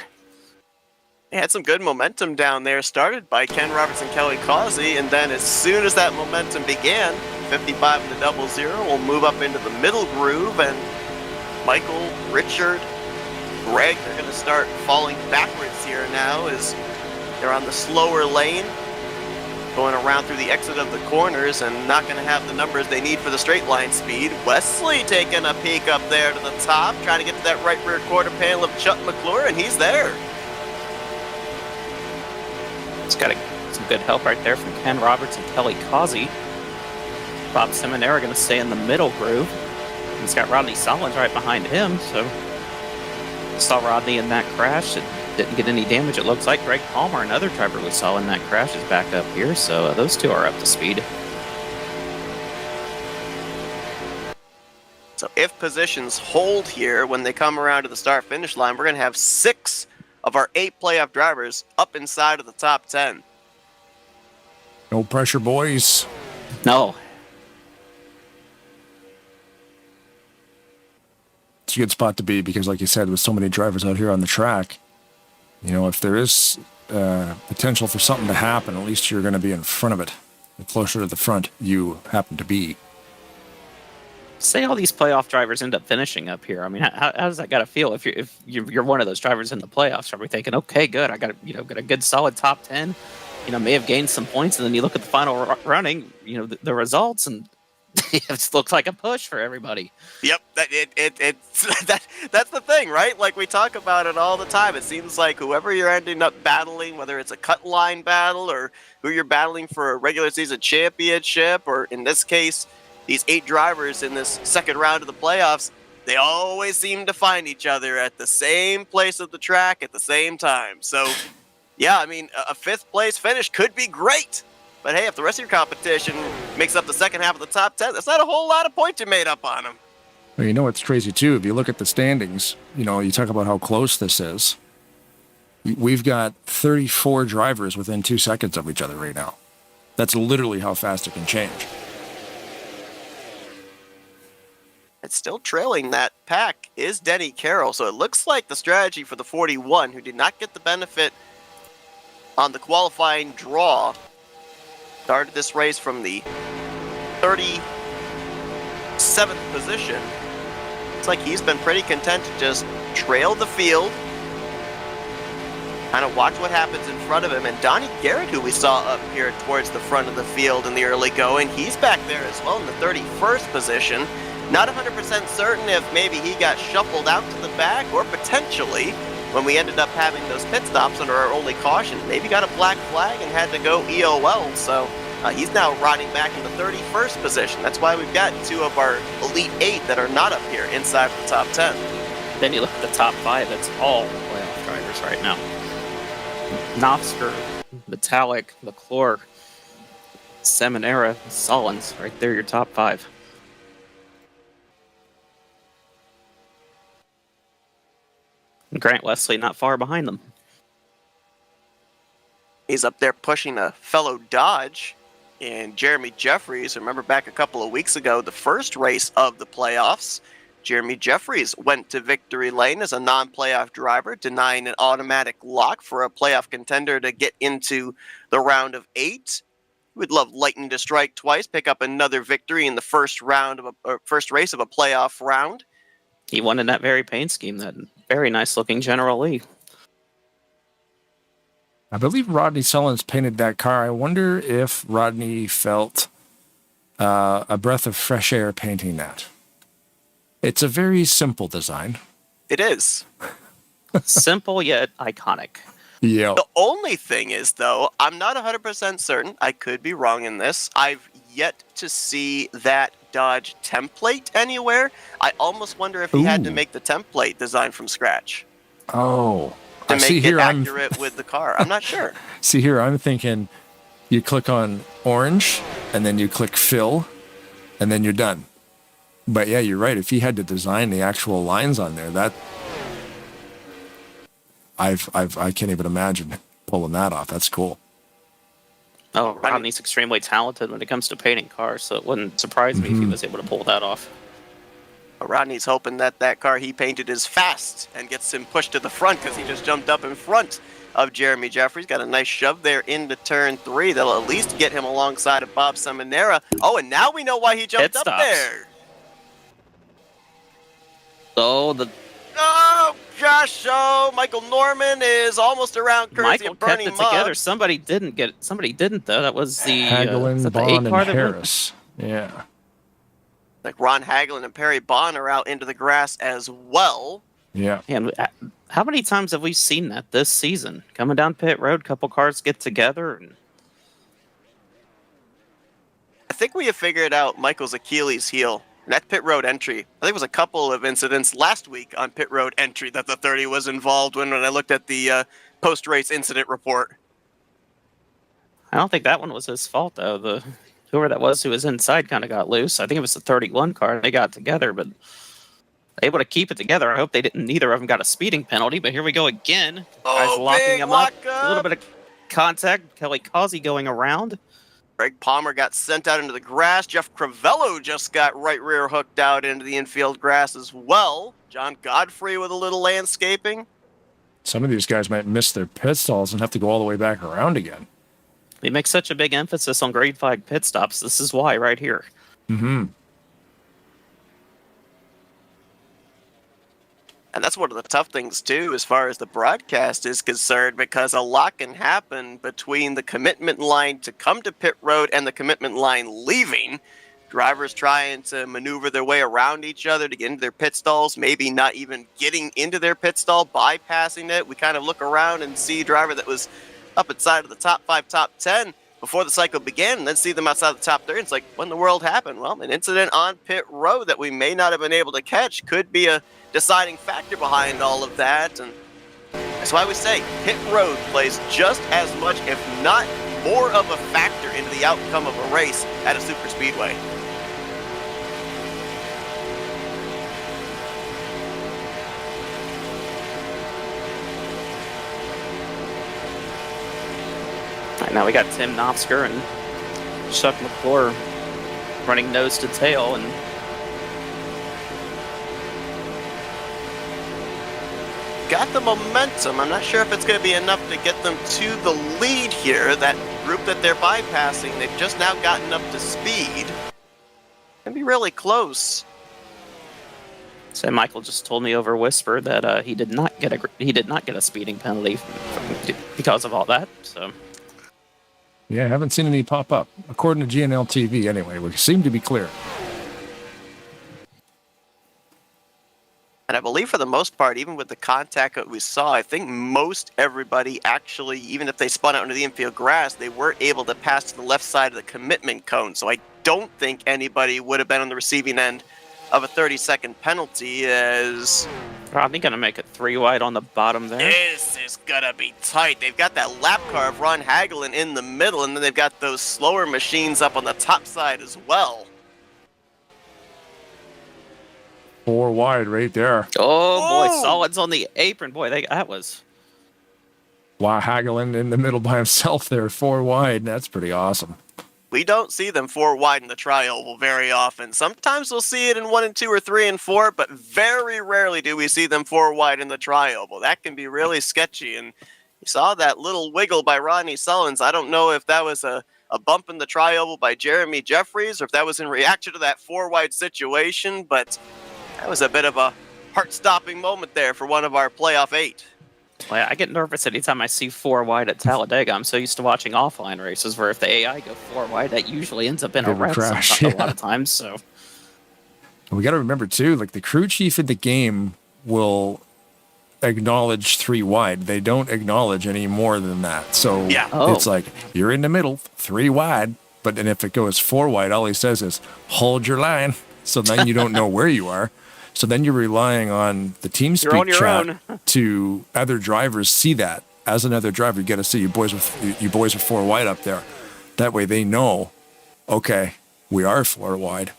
They had some good momentum down there, started by Ken Roberts and Kelly Causey, and then as soon as that momentum began, 55 in the 00 will move up into the middle groove, and Michael, Richard, Greg, they're going to start falling backwards here now as they're on the slower lane, going around through the exit of the corners and not going to have the numbers they need for the straight line speed. Wesley taking a peek up there to the top, trying to get to that right rear quarter panel of Chuck McClure, and he's there.
He's got some good help right there from Ken Roberts and Kelly Causey. Bob Seminara going to stay in the middle groove. He's got Rodney Solins right behind him, so saw Rodney in that crash. It didn't get any damage, it looks like. Greg Palmer, another driver we saw in that crash, is back up here, so those two are up to speed.
So if positions hold here when they come around to the start-finish line, we're going to have 6 of our 8 playoff drivers up inside of the top 10.
No pressure, boys.
No.
It's a good spot to be because, like you said, with so many drivers out here on the track, you know, if there is potential for something to happen, at least you're going to be in front of it. The closer to the front you happen to be.
Say all these playoff drivers end up finishing up here. I mean, how does that got to feel if you're one of those drivers in the playoffs? Are we thinking, okay, good, I got a good solid top 10, may have gained some points, and then you look at the final running, the results, and it looks like a push for everybody.
Yep, that's the thing, right? Like we talk about it all the time. It seems like whoever you're ending up battling, whether it's a cut line battle or who you're battling for a regular season championship, or in this case, these 8 drivers in this second round of the playoffs, they always seem to find each other at the same place of the track at the same time. So, yeah, I mean, a 5th place finish could be great. But hey, if the rest of your competition makes up the second half of the top 10, that's not a whole lot of points you made up on them.
Well, you know what's crazy, too? If you look at the standings, you talk about how close this is. We've got 34 drivers within 2 seconds of each other right now. That's literally how fast it can change.
And still trailing that pack is Denny Carroll. So it looks like the strategy for the 41, who did not get the benefit on the qualifying draw, started this race from the 37th position. It's like he's been pretty content to just trail the field, kind of watch what happens in front of him. And Donnie Garrett, who we saw up here towards the front of the field in the early going, he's back there as well in the 31st position. Not 100% certain if maybe he got shuffled out to the back, or potentially, when we ended up having those pit stops under our only caution, maybe got a black flag and had to go EOL. So he's now riding back in the 31st position. That's why we've got two of our Elite 8 that are not up here inside the top 10.
Then you look at the top 5, it's all playoff drivers right now. Knopfsker, Metallic, McClure, Seminara, Solins, right there, your top 5. And Grant Wesley not far behind them.
He's up there pushing a fellow Dodge and Jeremy Jeffries. Remember back a couple of weeks ago, the first race of the playoffs, Jeremy Jeffries went to victory lane as a non-playoff driver, denying an automatic lock for a playoff contender to get into the round of 8. We'd love Lightning to strike twice, pick up another victory in the first race of a playoff round.
He won in that very paint scheme, that very nice-looking General Lee.
I believe Rodney Sullins painted that car. I wonder if Rodney felt a breath of fresh air painting that. It's a very simple design.
It is.
Simple yet iconic.
Yeah.
The only thing is, though, I'm not 100% certain. I could be wrong in this. I've yet to see that Dodge template anywhere. I almost wonder if he had to make the template design from scratch.
Oh.
To make it accurate with the car. I'm not sure.
See here, I'm thinking you click on orange, and then you click fill, and then you're done. But yeah, you're right. If he had to design the actual lines on there, that I can't even imagine pulling that off. That's cool.
Oh, Rodney's extremely talented when it comes to painting cars, so it wouldn't surprise me if he was able to pull that off.
Rodney's hoping that car he painted is fast and gets him pushed to the front, because he just jumped up in front of Jeremy Jeffries. Got a nice shove there into turn 3. That'll at least get him alongside of Bob Seminara. Oh, and now we know why he jumped up there.
Oh,
gosh, Michael Norman is almost around courtesy
Michael
of Bernie
kept it
Mugg.
together. Somebody didn't, though. That was the
Hagelin, Bond, and
car
Harris. Yeah.
Like Ron Hagelin and Perry Bond are out into the grass as well.
Yeah.
And how many times have we seen that this season? Coming down pit road, couple cars get together. And
I think we have figured out Michael's Achilles heel. And that pit road entry, I think it was a couple of incidents last week on pit road entry that the 30 was involved when I looked at the post-race incident report.
I don't think that one was his fault, though. Whoever that was who was inside kind of got loose. I think it was the 31 car. They got together, but able to keep it together. I hope they didn't. Neither of them got a speeding penalty, but here we go again. Guys locking him up. A little bit of contact. Kelly Causey going around.
Greg Palmer got sent out into the grass. Jeff Crivello just got right rear hooked out into the infield grass as well. John Godfrey with a little landscaping.
Some of these guys might miss their pit stalls and have to go all the way back around again.
They make such a big emphasis on grade 5 pit stops. This is why right here.
Mm-hmm.
And that's one of the tough things, too, as far as the broadcast is concerned, because a lot can happen between the commitment line to come to pit road and the commitment line leaving. Drivers trying to maneuver their way around each other to get into their pit stalls, maybe not even getting into their pit stall, bypassing it. We kind of look around and see a driver that was up inside of the top 5, top 10 before the cycle began, and then see them outside the top 30. It's like, what in the world happened? Well, an incident on pit road that we may not have been able to catch could be a deciding factor behind all of that. And that's why we say pit road plays just as much, if not more of a factor into the outcome of a race at a super speedway.
Right, now we got Tim Knopfsker and Chuck McClure running nose to tail, and
got the momentum. I'm not sure if it's going to be enough to get them to the lead here. That group that they're bypassing, they've just now gotten up to speed. Can be really close.
So Michael just told me over whisper that he did not get a speeding penalty because of all that. So
Yeah, I haven't seen any pop up. According to GNL TV, anyway, we seem to be clear.
And I believe for the most part, even with the contact that we saw, I think most everybody actually, even if they spun out into the infield grass, they were able to pass to the left side of the commitment cone. So I don't think anybody would have been on the receiving end of a 30-second penalty, as
probably going to make it 3 wide on the bottom there.
this is going to be tight. They've got that lap car of Ron Hagelin in the middle, and then they've got those slower machines up on the top side as well.
4 wide right there.
Oh, boy,
Oh!
solids on the apron. Boy, that was...
Wow, Hagelin in the middle by himself there, 4 wide. That's pretty awesome.
We don't see them 4 wide in the tri-oval very often. Sometimes we'll see it in 1 and 2 or 3 and 4, but very rarely do we see them 4 wide in the tri-oval. That can be really sketchy, and you saw that little wiggle by Rodney Sullins. I don't know if that was a bump in the tri-oval by Jeremy Jeffries or if that was in reaction to that 4 wide situation, but that was a bit of a heart-stopping moment there for one of our playoff 8.
Well, I get nervous anytime I see 4 wide at Talladega. I'm so used to watching offline races where if the AI go 4 wide, that usually ends up in a wreck
crash,
a lot of times. So
We got to remember, too, like the crew chief in the game will acknowledge 3 wide. They don't acknowledge any more than that. So
Yeah.
It's like, you're in the middle, 3 wide. But then if it goes 4 wide, all he says is, hold your line. So then you don't know where you are. So then you're relying on the TeamSpeak
on your
chat
own.
to other drivers see that. As another driver, you got to see you boys are 4 wide up there. That way they know, okay, we are 4 wide.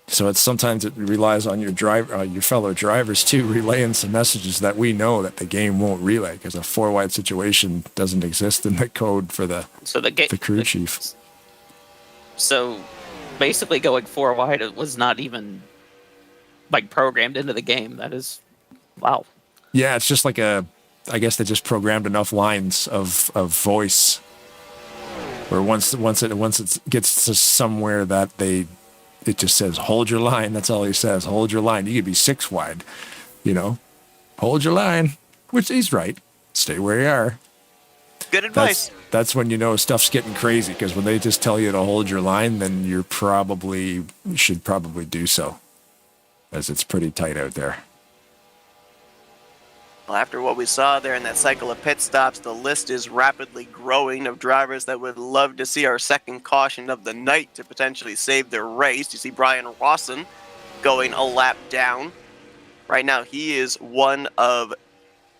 So it's sometimes it relies on your fellow drivers too, relaying some messages that we know that the game won't relay because a 4 wide situation doesn't exist in the code for the crew chief.
So basically going 4 wide, it was not even like programmed into the game. That is, wow.
Yeah, it's just like I guess they just programmed enough lines of voice where once it gets to somewhere that it just says, hold your line. That's all he says. Hold your line. You could be 6 wide, hold your line, which he's right. Stay where you are.
Good advice.
That's when you know stuff's getting crazy, because when they just tell you to hold your line, then you should probably do so, as it's pretty tight out there.
Well, after what we saw there in that cycle of pit stops, the list is rapidly growing of drivers that would love to see our second caution of the night to potentially save their race. You see Brian Rawson going a lap down. Right now, he is one of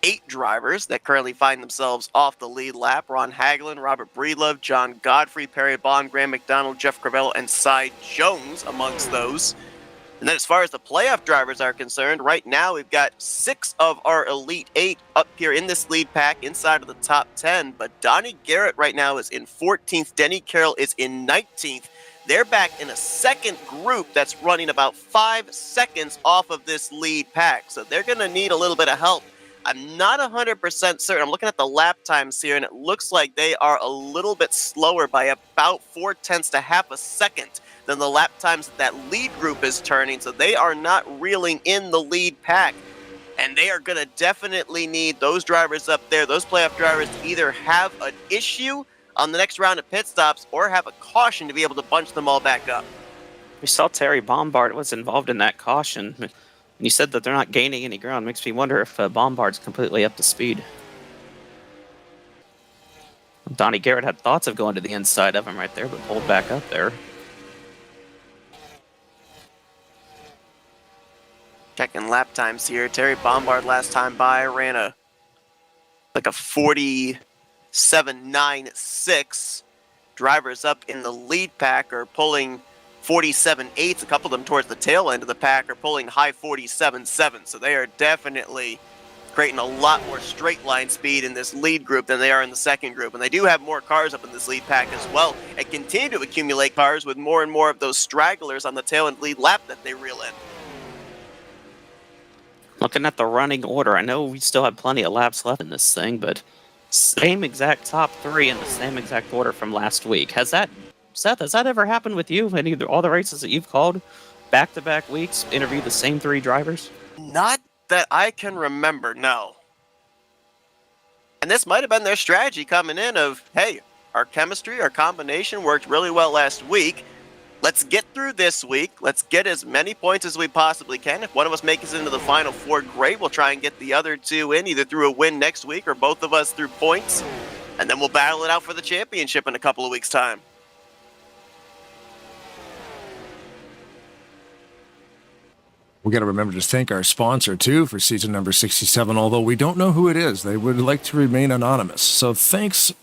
8 drivers that currently find themselves off the lead lap. Ron Hagelin, Robert Breedlove, John Godfrey, Perry Bond, Graham McDonald, Jeff Crivello, and Cy Jones amongst those. And then as far as the playoff drivers are concerned, right now we've got 6 of our Elite 8 up here in this lead pack inside of the top 10. But Donnie Garrett right now is in 14th. Denny Carroll is in 19th. They're back in a second group that's running about 5 seconds off of this lead pack. So they're going to need a little bit of help. I'm not 100% certain. I'm looking at the lap times here, and it looks like they are a little bit slower by about 0.4 to half a second than the lap times that lead group is turning. So they are not reeling in the lead pack. And they are going to definitely need those drivers up there, those playoff drivers, to either have an issue on the next round of pit stops or have a caution to be able to bunch them all back up.
We saw Terry Bombard was involved in that caution. And you said that they're not gaining any ground. Makes me wonder if Bombard's completely up to speed. Donnie Garrett had thoughts of going to the inside of him right there, but pulled back up there.
Checking lap times here. Terry Bombard last time by ran a 47.96. Drivers up in the lead pack are pulling 47.8. A couple of them towards the tail end of the pack are pulling high 47.7. So they are definitely creating a lot more straight line speed in this lead group than they are in the second group. And they do have more cars up in this lead pack as well, and continue to accumulate cars with more and more of those stragglers on the tail end lead lap that they reel in.
Looking at the running order, I know we still have plenty of laps left in this thing, but same exact top three in the same exact order from last week. Seth, has that ever happened with you? All the races that you've called, back-to-back weeks, interview the same three drivers?
Not that I can remember, no. And this might have been their strategy coming in of, hey, our chemistry, our combination worked really well last week. Let's get through this week. Let's get as many points as we possibly can. If one of us makes it into the final four, great. We'll try and get the other two in, either through a win next week or both of us through points. And then we'll battle it out for the championship in a couple of weeks' time.
We got to remember to thank our sponsor, too, for season number 67, although we don't know who it is. They would like to remain anonymous. So thanks,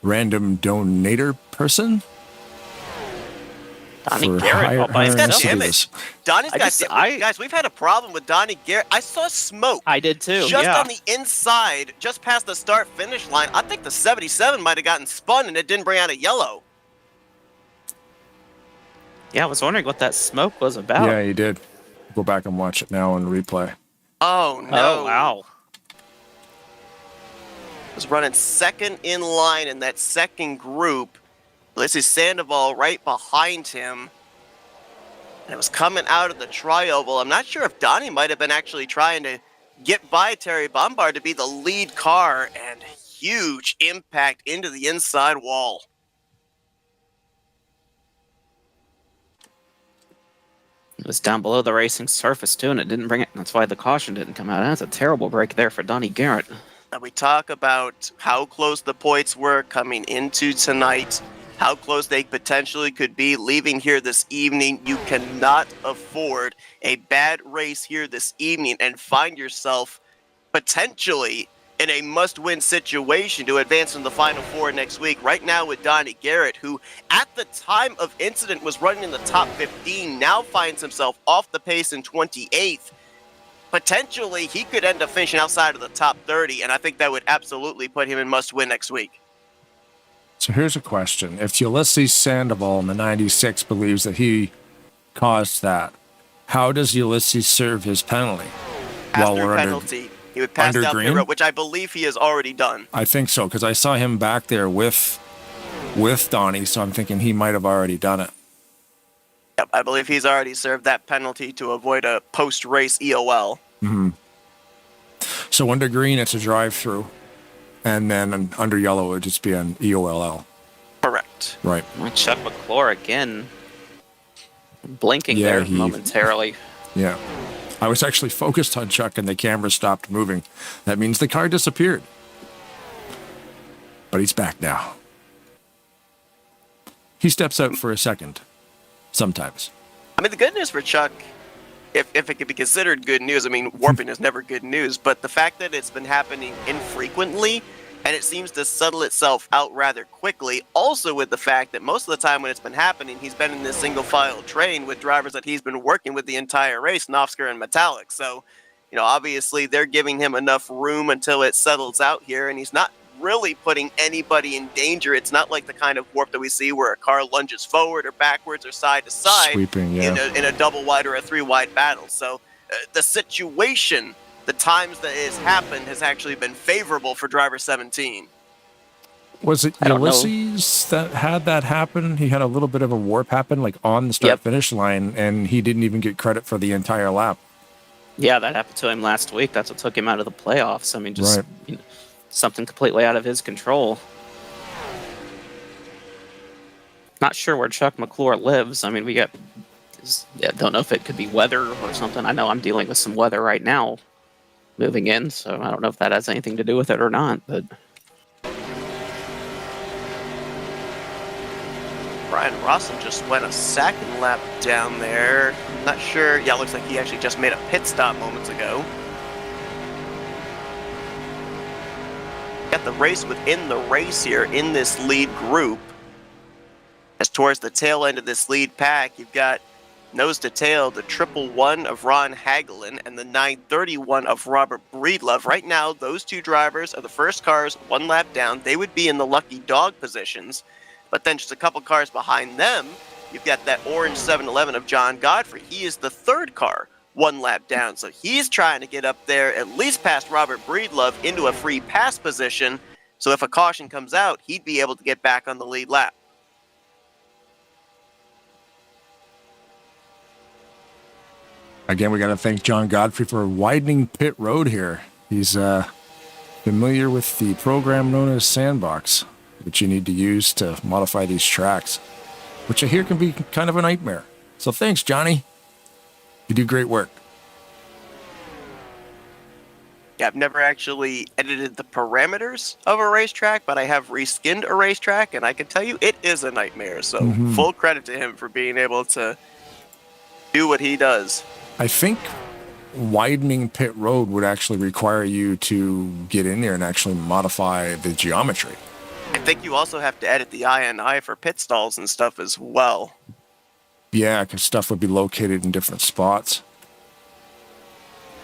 random donator person.
Donnie Garrett all by himself.
Donnie's got guys, we've had a problem with Donnie Garrett. I saw smoke.
I did too.
Just on the inside, just past the start-finish line. I think the 77 might have gotten spun and it didn't bring out a yellow.
Yeah, I was wondering what that smoke was about.
Yeah, he did. Go back and watch it now on replay.
Oh, no.
Oh, wow.
Was running second in line in that second group. This is Sandoval right behind him. And it was coming out of the tri-oval. I'm not sure if Donnie might have been actually trying to get by Terry Bombard to be the lead car, and huge impact into the inside wall.
It was down below the racing surface, too, and it didn't bring it. That's why the caution didn't come out. That's a terrible break there for Donnie Garrett.
And we talk about how close the points were coming into tonight, how close they potentially could be leaving here this evening. You cannot afford a bad race here this evening and find yourself potentially in a must-win situation to advance in the Final Four next week. Right now with Donnie Garrett, who at the time of incident was running in the top 15, now finds himself off the pace in 28th. Potentially, he could end up finishing outside of the top 30, and I think that would absolutely put him in must-win next week.
So here's a question. If Ulysses Sandoval in the 96 believes that he caused that, how does Ulysses serve his penalty?
After penalty, he would pass down pit road, which I believe he has already done.
I think so, because I saw him back there with Donnie, so I'm thinking he might have already done it.
Yep, I believe he's already served that penalty to avoid a post-race EOL.
Mm-hmm. So under green, it's a drive-through. And then under yellow, it would just be an EOLL.
Correct.
Right.
Chuck McClure again, blinking there momentarily.
Yeah. I was actually focused on Chuck and the camera stopped moving. That means the car disappeared. But he's back now. He steps out for a second. Sometimes.
I mean, the good news for Chuck, if it could be considered good news, I mean, warping is never good news, but the fact that it's been happening infrequently and it seems to settle itself out rather quickly, also with the fact that most of the time when it's been happening, he's been in this single-file train with drivers that he's been working with the entire race, Nofsker and Metallic. So, obviously they're giving him enough room until it settles out here, and he's not really putting anybody in danger. It's not like the kind of warp that we see where a car lunges forward or backwards or side to side,
sweeping, yeah,
in a double wide or a three wide battle. So the situation, the times that it has happened, has actually been favorable for driver 17.
Was it Ulysses that had that happen? He had a little bit of a warp happen, like on the start-finish line, and he didn't even get credit for the entire lap.
Yeah, that happened to him last week. That's what took him out of the playoffs. I mean, just something completely out of his control. Not sure where Chuck McClure lives. I mean, don't know if it could be weather or something. I know I'm dealing with some weather right now moving in, so I don't know if that has anything to do with it or not, but...
Brian Russell just went a second lap down there. Not sure. Yeah, it looks like he actually just made a pit stop moments ago. Got the race within the race here in this lead group. As towards the tail end of this lead pack, you've got nose to tail the 111 of Ron Hagelin and the 931 of Robert Breedlove. Right now, those two drivers are the first cars one lap down. They would be in the lucky dog positions. But then just a couple cars behind them, you've got that orange 711 of John Godfrey. He is the third car one lap down. So he's trying to get up there, at least past Robert Breedlove, into a free pass position. So if a caution comes out, he'd be able to get back on the lead lap.
Again, we got to thank John Godfrey for widening pit road here. He's familiar with the program known as Sandbox, which you need to use to modify these tracks, which I hear can be kind of a nightmare. So thanks, Johnny. You do great work.
Yeah, I've never actually edited the parameters of a racetrack, but I have reskinned a racetrack, and I can tell you it is a nightmare. So full credit to him for being able to do what he does.
I think widening pit road would actually require you to get in there and actually modify the geometry.
I think you also have to edit the INI for pit stalls and stuff as well.
Yeah, because stuff would be located in different spots.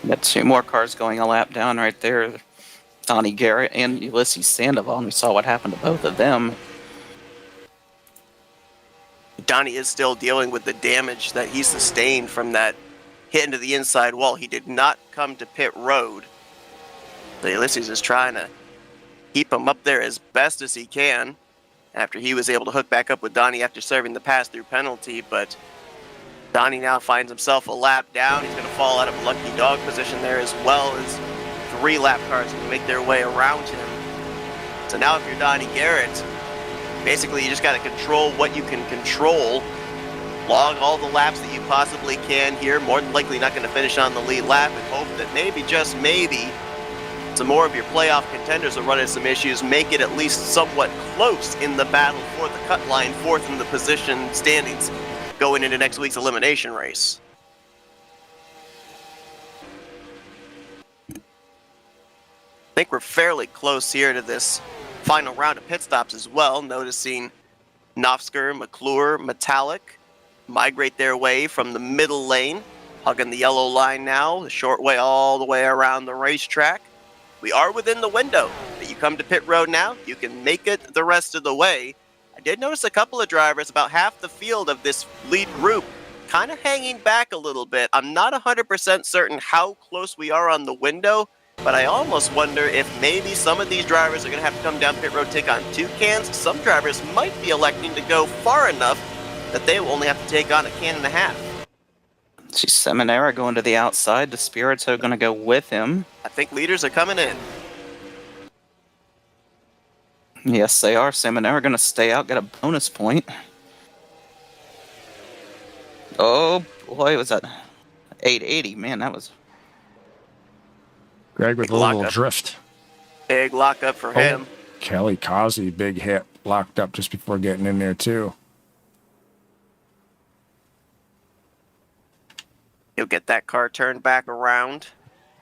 Got 2 more cars going a lap down right there. Donnie Garrett and Ulysses Sandoval, and we saw what happened to both of them.
Donnie is still dealing with the damage that he sustained from that hit into the inside wall. He did not come to pit road. So Ulysses is trying to keep him up there as best as he can after he was able to hook back up with Donnie after serving the pass-through penalty, but Donnie now finds himself a lap down. He's going to fall out of a lucky dog position there, as well as 3 lap cars can make their way around him. So now if you're Donnie Garrett, basically you just got to control what you can control. Log all the laps that you possibly can here. More than likely not going to finish on the lead lap, and hope that maybe, just maybe, some more of your playoff contenders will run into some issues, make it at least somewhat close in the battle for the cut line, 4th in the position standings going into next week's elimination race. I think we're fairly close here to this final round of pit stops as well, noticing Nofsker, McClure, Metallic migrate their way from the middle lane, hugging the yellow line now, the short way all the way around the racetrack. We are within the window that you come to pit road now. You can make it the rest of the way. I did notice a couple of drivers, about half the field of this lead group, kind of hanging back a little bit. I'm not 100% certain how close we are on the window, but I almost wonder if maybe some of these drivers are going to have to come down pit road, take on 2 cans. Some drivers might be electing to go far enough that they will only have to take on a can and a half.
See Seminara going to the outside. The Spirits are going to go with him.
I think leaders are coming in.
Yes, they are. Seminara going to stay out, get a bonus point. Oh, boy, was that 880? Man, that was...
Greg with a little drift.
Big lockup for him.
Kelly Causey, big hit, locked up just before getting in there, too.
He'll get that car turned back around.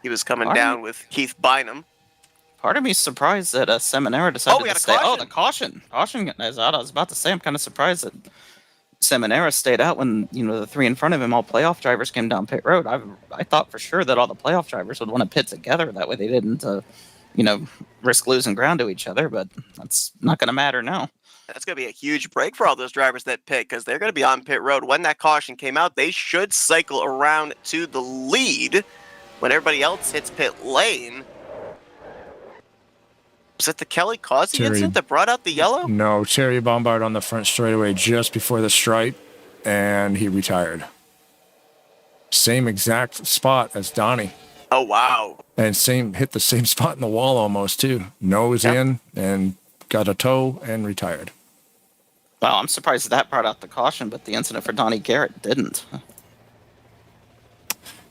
He was coming down with Keith Bynum.
Part of me is surprised that Seminara decided to stay.
Caution.
Oh, the caution. Caution is out. I was about to say, I'm kind of surprised that Seminara stayed out when, the 3 in front of him, all playoff drivers, came down pit road. I thought for sure that all the playoff drivers would want to pit together. That way they didn't, risk losing ground to each other, but that's not going to matter now.
That's going to be a huge break for all those drivers that pit, because they're going to be on pit road. When that caution came out, they should cycle around to the lead when everybody else hits pit lane. Was it the Kelly Causey incident that brought out the yellow?
No, Terry Bombard on the front straightaway just before the stripe, and he retired. Same exact spot as Donnie.
Oh, wow.
And hit the same spot in the wall almost, too. Nose in and got a toe and retired.
Well, I'm surprised that brought out the caution, but the incident for Donnie Garrett didn't.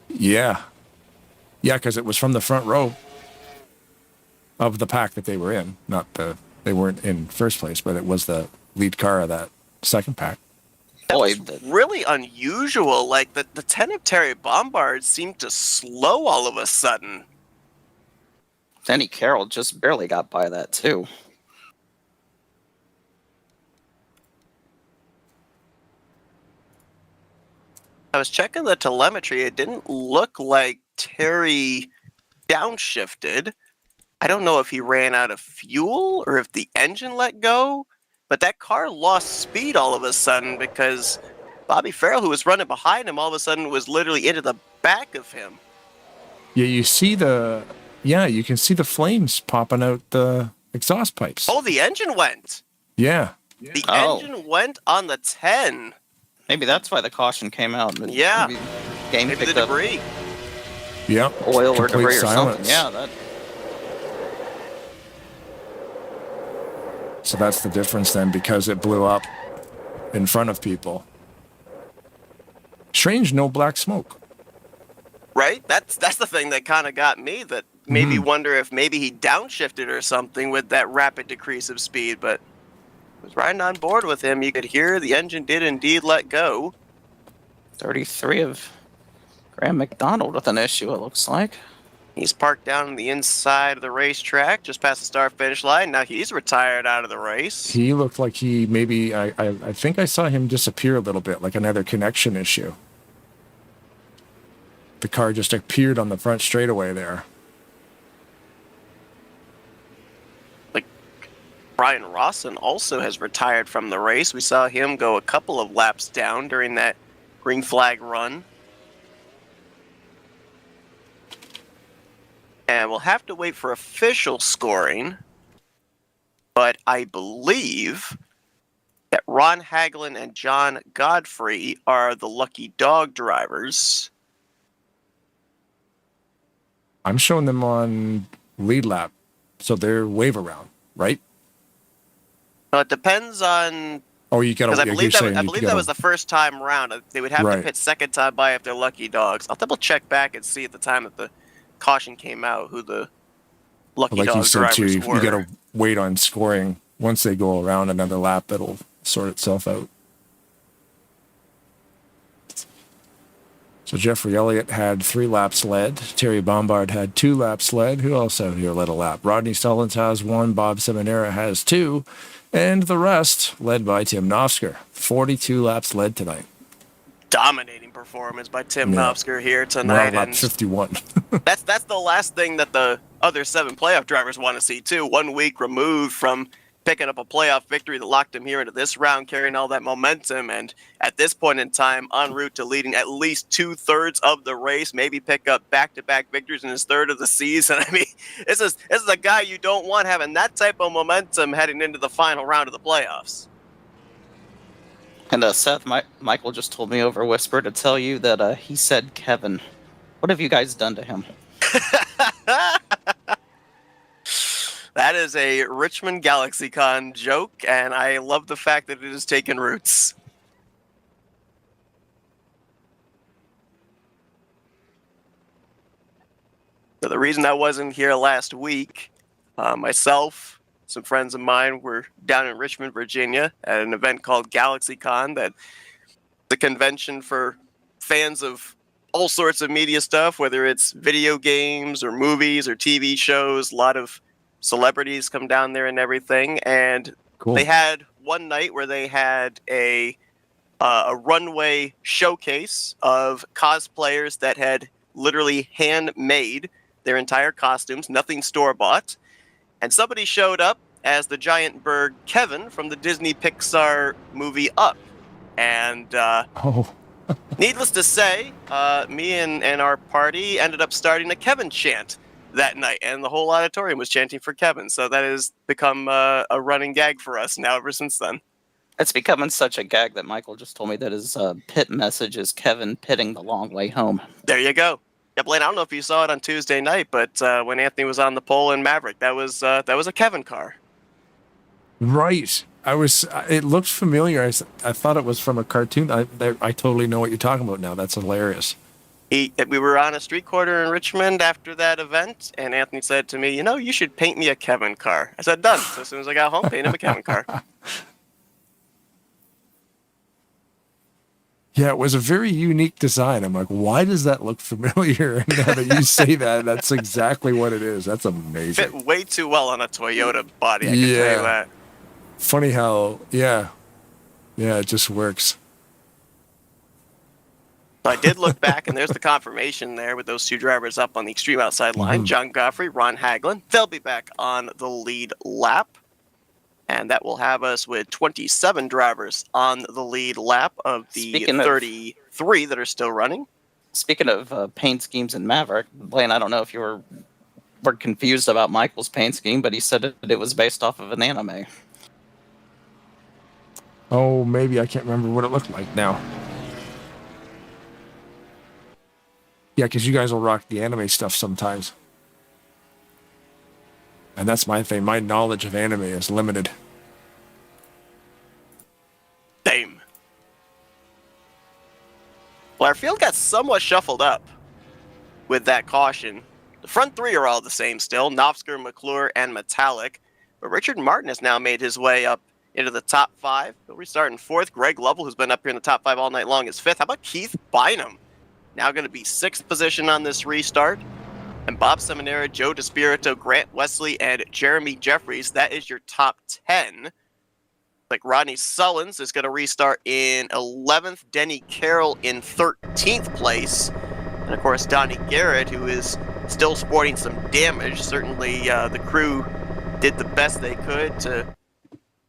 Yeah. Yeah, because it was from the front row of the pack that they were in. They weren't in first place, but it was the lead car of that second pack.
That was really unusual. Like, the 10 of Terry Bombard seemed to slow all of a sudden.
Denny Carroll just barely got by that, too.
I was checking the telemetry. It didn't look like Terry downshifted. I don't know if he ran out of fuel or if the engine let go, but that car lost speed all of a sudden because Bobby Farrell, who was running behind him, all of a sudden was literally into the back of him.
Yeah, you can see the flames popping out the exhaust pipes.
Oh, the engine went.
Yeah.
The engine went on the 10.
Maybe that's why the caution came out.
Yeah.
Maybe
the
picked up
debris.
Yep.
oil or
Complete
debris or
silence.
something. Yeah, that.
So that's the difference then, because it blew up in front of people. Strange, no black smoke.
Right? That's the thing that kind of got me, that made me wonder if maybe he downshifted or something with that rapid decrease of speed, but I was riding on board with him. You could hear the engine did indeed let go.
33 of Graham McDonald with an issue, it looks like.
He's parked down on the inside of the racetrack, just past the start-finish line. Now he's retired out of the race.
He looked like he maybe, I think I saw him disappear a little bit, like another connection issue. The car just appeared on the front straightaway there.
Like, Brian Rawson also has retired from the race. We saw him go a couple of laps down during that green flag run. And we'll have to wait for official scoring, but I believe that Ron Hagelin and John Godfrey are the lucky dog drivers.
I'm showing them on lead lap, so they're wave around, right?
It depends on...
Oh, you gotta.
Because I believe that was the first time round. They would have to pit second time by if they're lucky dogs. I'll double check back and see at the time that the caution came out who the lucky dog drivers were. Like you said too, you gotta
wait on scoring. Once they go around another lap, it'll sort itself out. So Jeffrey Elliott had 3 laps led. Terry Bombard had 2 laps led. Who else out here led a lap? Rodney Stallings has 1. Bob Seminara has 2. And the rest led by Tim Nofsker. 42 laps led tonight.
Dominating performance by Tim Nofsker here tonight.
Lap 51.
that's the last thing that the other 7 playoff drivers want to see, too. 1 week removed from picking up a playoff victory that locked him here into this round, carrying all that momentum, and at this point in time, en route to leading at least 2/3 of the race, maybe pick up back-to-back victories in his third of the season. I mean, this is a guy you don't want having that type of momentum heading into the final round of the playoffs.
And Seth, Michael just told me over whisper to tell you that he said Kevin. What have you guys done to him?
That is a Richmond GalaxyCon joke, and I love the fact that it has taken roots. So the reason I wasn't here last week, myself, some friends of mine were down in Richmond, Virginia at an event called GalaxyCon, that the convention for fans of all sorts of media stuff, whether it's video games or movies or TV shows. A lot of celebrities come down there and everything, and they had one night where they had a runway showcase of cosplayers that had literally handmade their entire costumes, nothing store-bought, and somebody showed up as the giant bird Kevin from the Disney Pixar movie Up, and needless to say, me and our party ended up starting a Kevin chant that night, and the whole auditorium was chanting for Kevin. So that has become a running gag for us now ever since then.
It's becoming such a gag that Michael just told me that his pit message is Kevin pitting the long way home.
There you go. Yeah, Blaine, I don't know if you saw it on Tuesday night, but when Anthony was on the pole in Maverick, that was a Kevin car.
Right. It looked familiar. I thought it was from a cartoon. I totally know what you're talking about now. That's hilarious.
We were on a street corner in Richmond after that event, and Anthony said to me, you should paint me a Kevin car. I said, done. So as soon as I got home, paint him a Kevin car.
Yeah, it was a very unique design. I'm like, why does that look familiar? And now that you say that, that's exactly what it is. That's amazing.
Fit way too well on a Toyota body, I can tell you that.
Funny how, it just works.
I did look back, and there's the confirmation there with those 2 drivers up on the extreme outside line. John Godfrey, Ron Hagelin. They'll be back on the lead lap. And that will have us with 27 drivers on the lead lap of the 33 that are still running.
Speaking of paint schemes in Maverick, Blaine, I don't know if you were confused about Michael's paint scheme, but he said it was based off of an anime.
Oh, maybe I can't remember what it looked like now. Yeah, because you guys will rock the anime stuff sometimes. And that's my thing. My knowledge of anime is limited.
Same. Well, our field got somewhat shuffled up with that caution. The front three are all the same still, Nofsker, McClure, and Metallic. But Richard Martin has now made his way up into the top five. He'll restart in fourth. Greg Lovell, who's been up here in the top five all night long, is fifth. How about Keith Bynum? Now going to be sixth position on this restart. And Bob Seminara, Joe DeSpirito, Grant Wesley, and Jeremy Jeffries. That is your top 10. Like Rodney Sullins is going to restart in 11th. Denny Carroll in 13th place. And of course, Donnie Garrett, who is still sporting some damage. Certainly the crew did the best they could to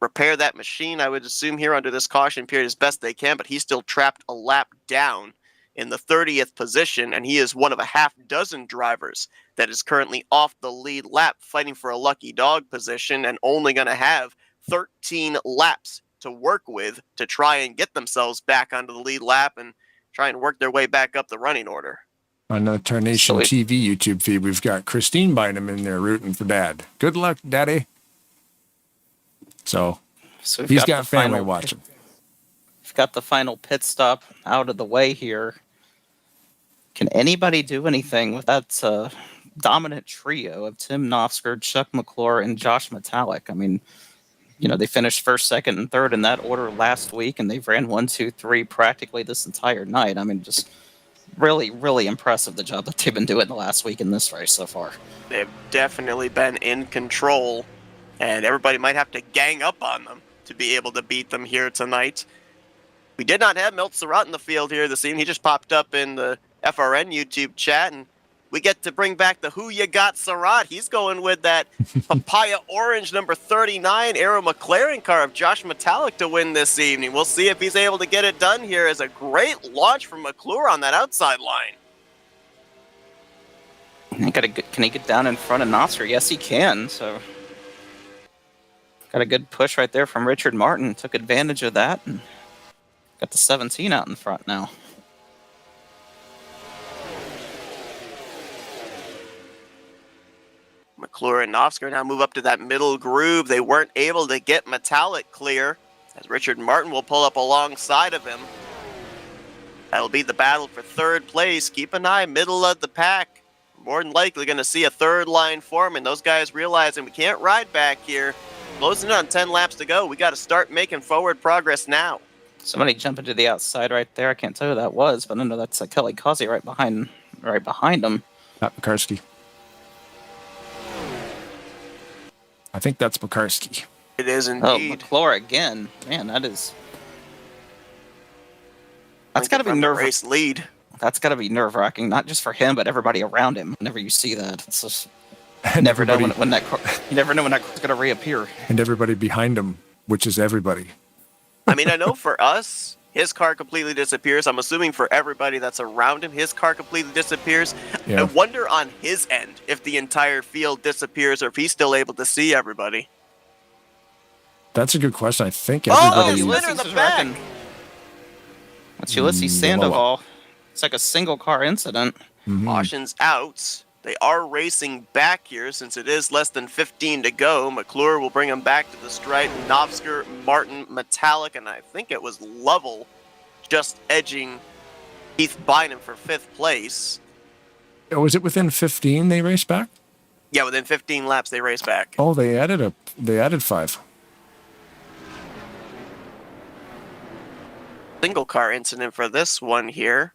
repair that machine, I would assume, here under this caution period as best they can, but he's still trapped a lap down in the 30th position, and he is one of a half dozen drivers that is currently off the lead lap fighting for a lucky dog position and only going to have 13 laps to work with to try and get themselves back onto the lead lap and try and work their way back up the running order.
On the Tarnation TV YouTube feed, we've got Christine Bynum in there rooting for Dad. Good luck, Daddy. So he's got family watching.
We've got the final pit stop out of the way here. Can anybody do anything with that dominant trio of Tim Nofsker, Chuck McClure, and Josh Metallic? I mean, they finished first, second, and third in that order last week, and they've ran 1, 2, 3 practically this entire night. I mean, just really, really impressive the job that they've been doing the last week in this race so far. They've
definitely been in control, and everybody might have to gang up on them to be able to beat them here tonight. We did not have Milt Surratt in the field here this evening. He just popped up in the FRN YouTube chat, and we get to bring back the Who You Got Surratt. He's going with that Papaya Orange number 39 Aero McLaren car of Josh Metallic to win this evening. We'll see if he's able to get it done here as a great launch from McClure on that outside line.
Can he get down in front of Nofsker? Yes, he can. So got a good push right there from Richard Martin. Took advantage of that and got the 17 out in front now.
McClure and Nofsker now move up to that middle groove. They weren't able to get Metallic clear as Richard Martin will pull up alongside of him. That'll be the battle for third place. Keep an eye, middle of the pack. More than likely going to see a third line form, and those guys realizing we can't ride back here. Closing in on 10 laps to go. We got to start making forward progress now.
Somebody jumping to the outside right there. I can't tell who that was, but I know that's Kelly Causey right behind him.
Not Pekarsky. I think that's Pekarsky.
It is indeed.
Oh, McClure again. Man, that's got to be
race lead.
That's got to be nerve-wracking, not just for him, but everybody around him. Whenever you see that, it's just you never know when that car's going to reappear.
And everybody behind him, which is everybody.
I mean, I know for us, his car completely disappears. I'm assuming for everybody that's around him, his car completely disappears. Yeah. I wonder on his end if the entire field disappears or if he's still able to see everybody.
That's a good question. I think everybody...
Ulysses in the back.
That's Ulysses Sandoval. It's like a single car incident.
Mm-hmm. Caution's out. They are racing back here since it is less than 15 to go. McClure will bring him back to the stripe. Nofsker, Martin, Metallic, and I think it was Lovell just edging Keith Bynum for 5th place.
Was it within 15 they raced back?
Yeah, within 15 laps they raced back.
Oh, they added 5.
Single car incident for this one here.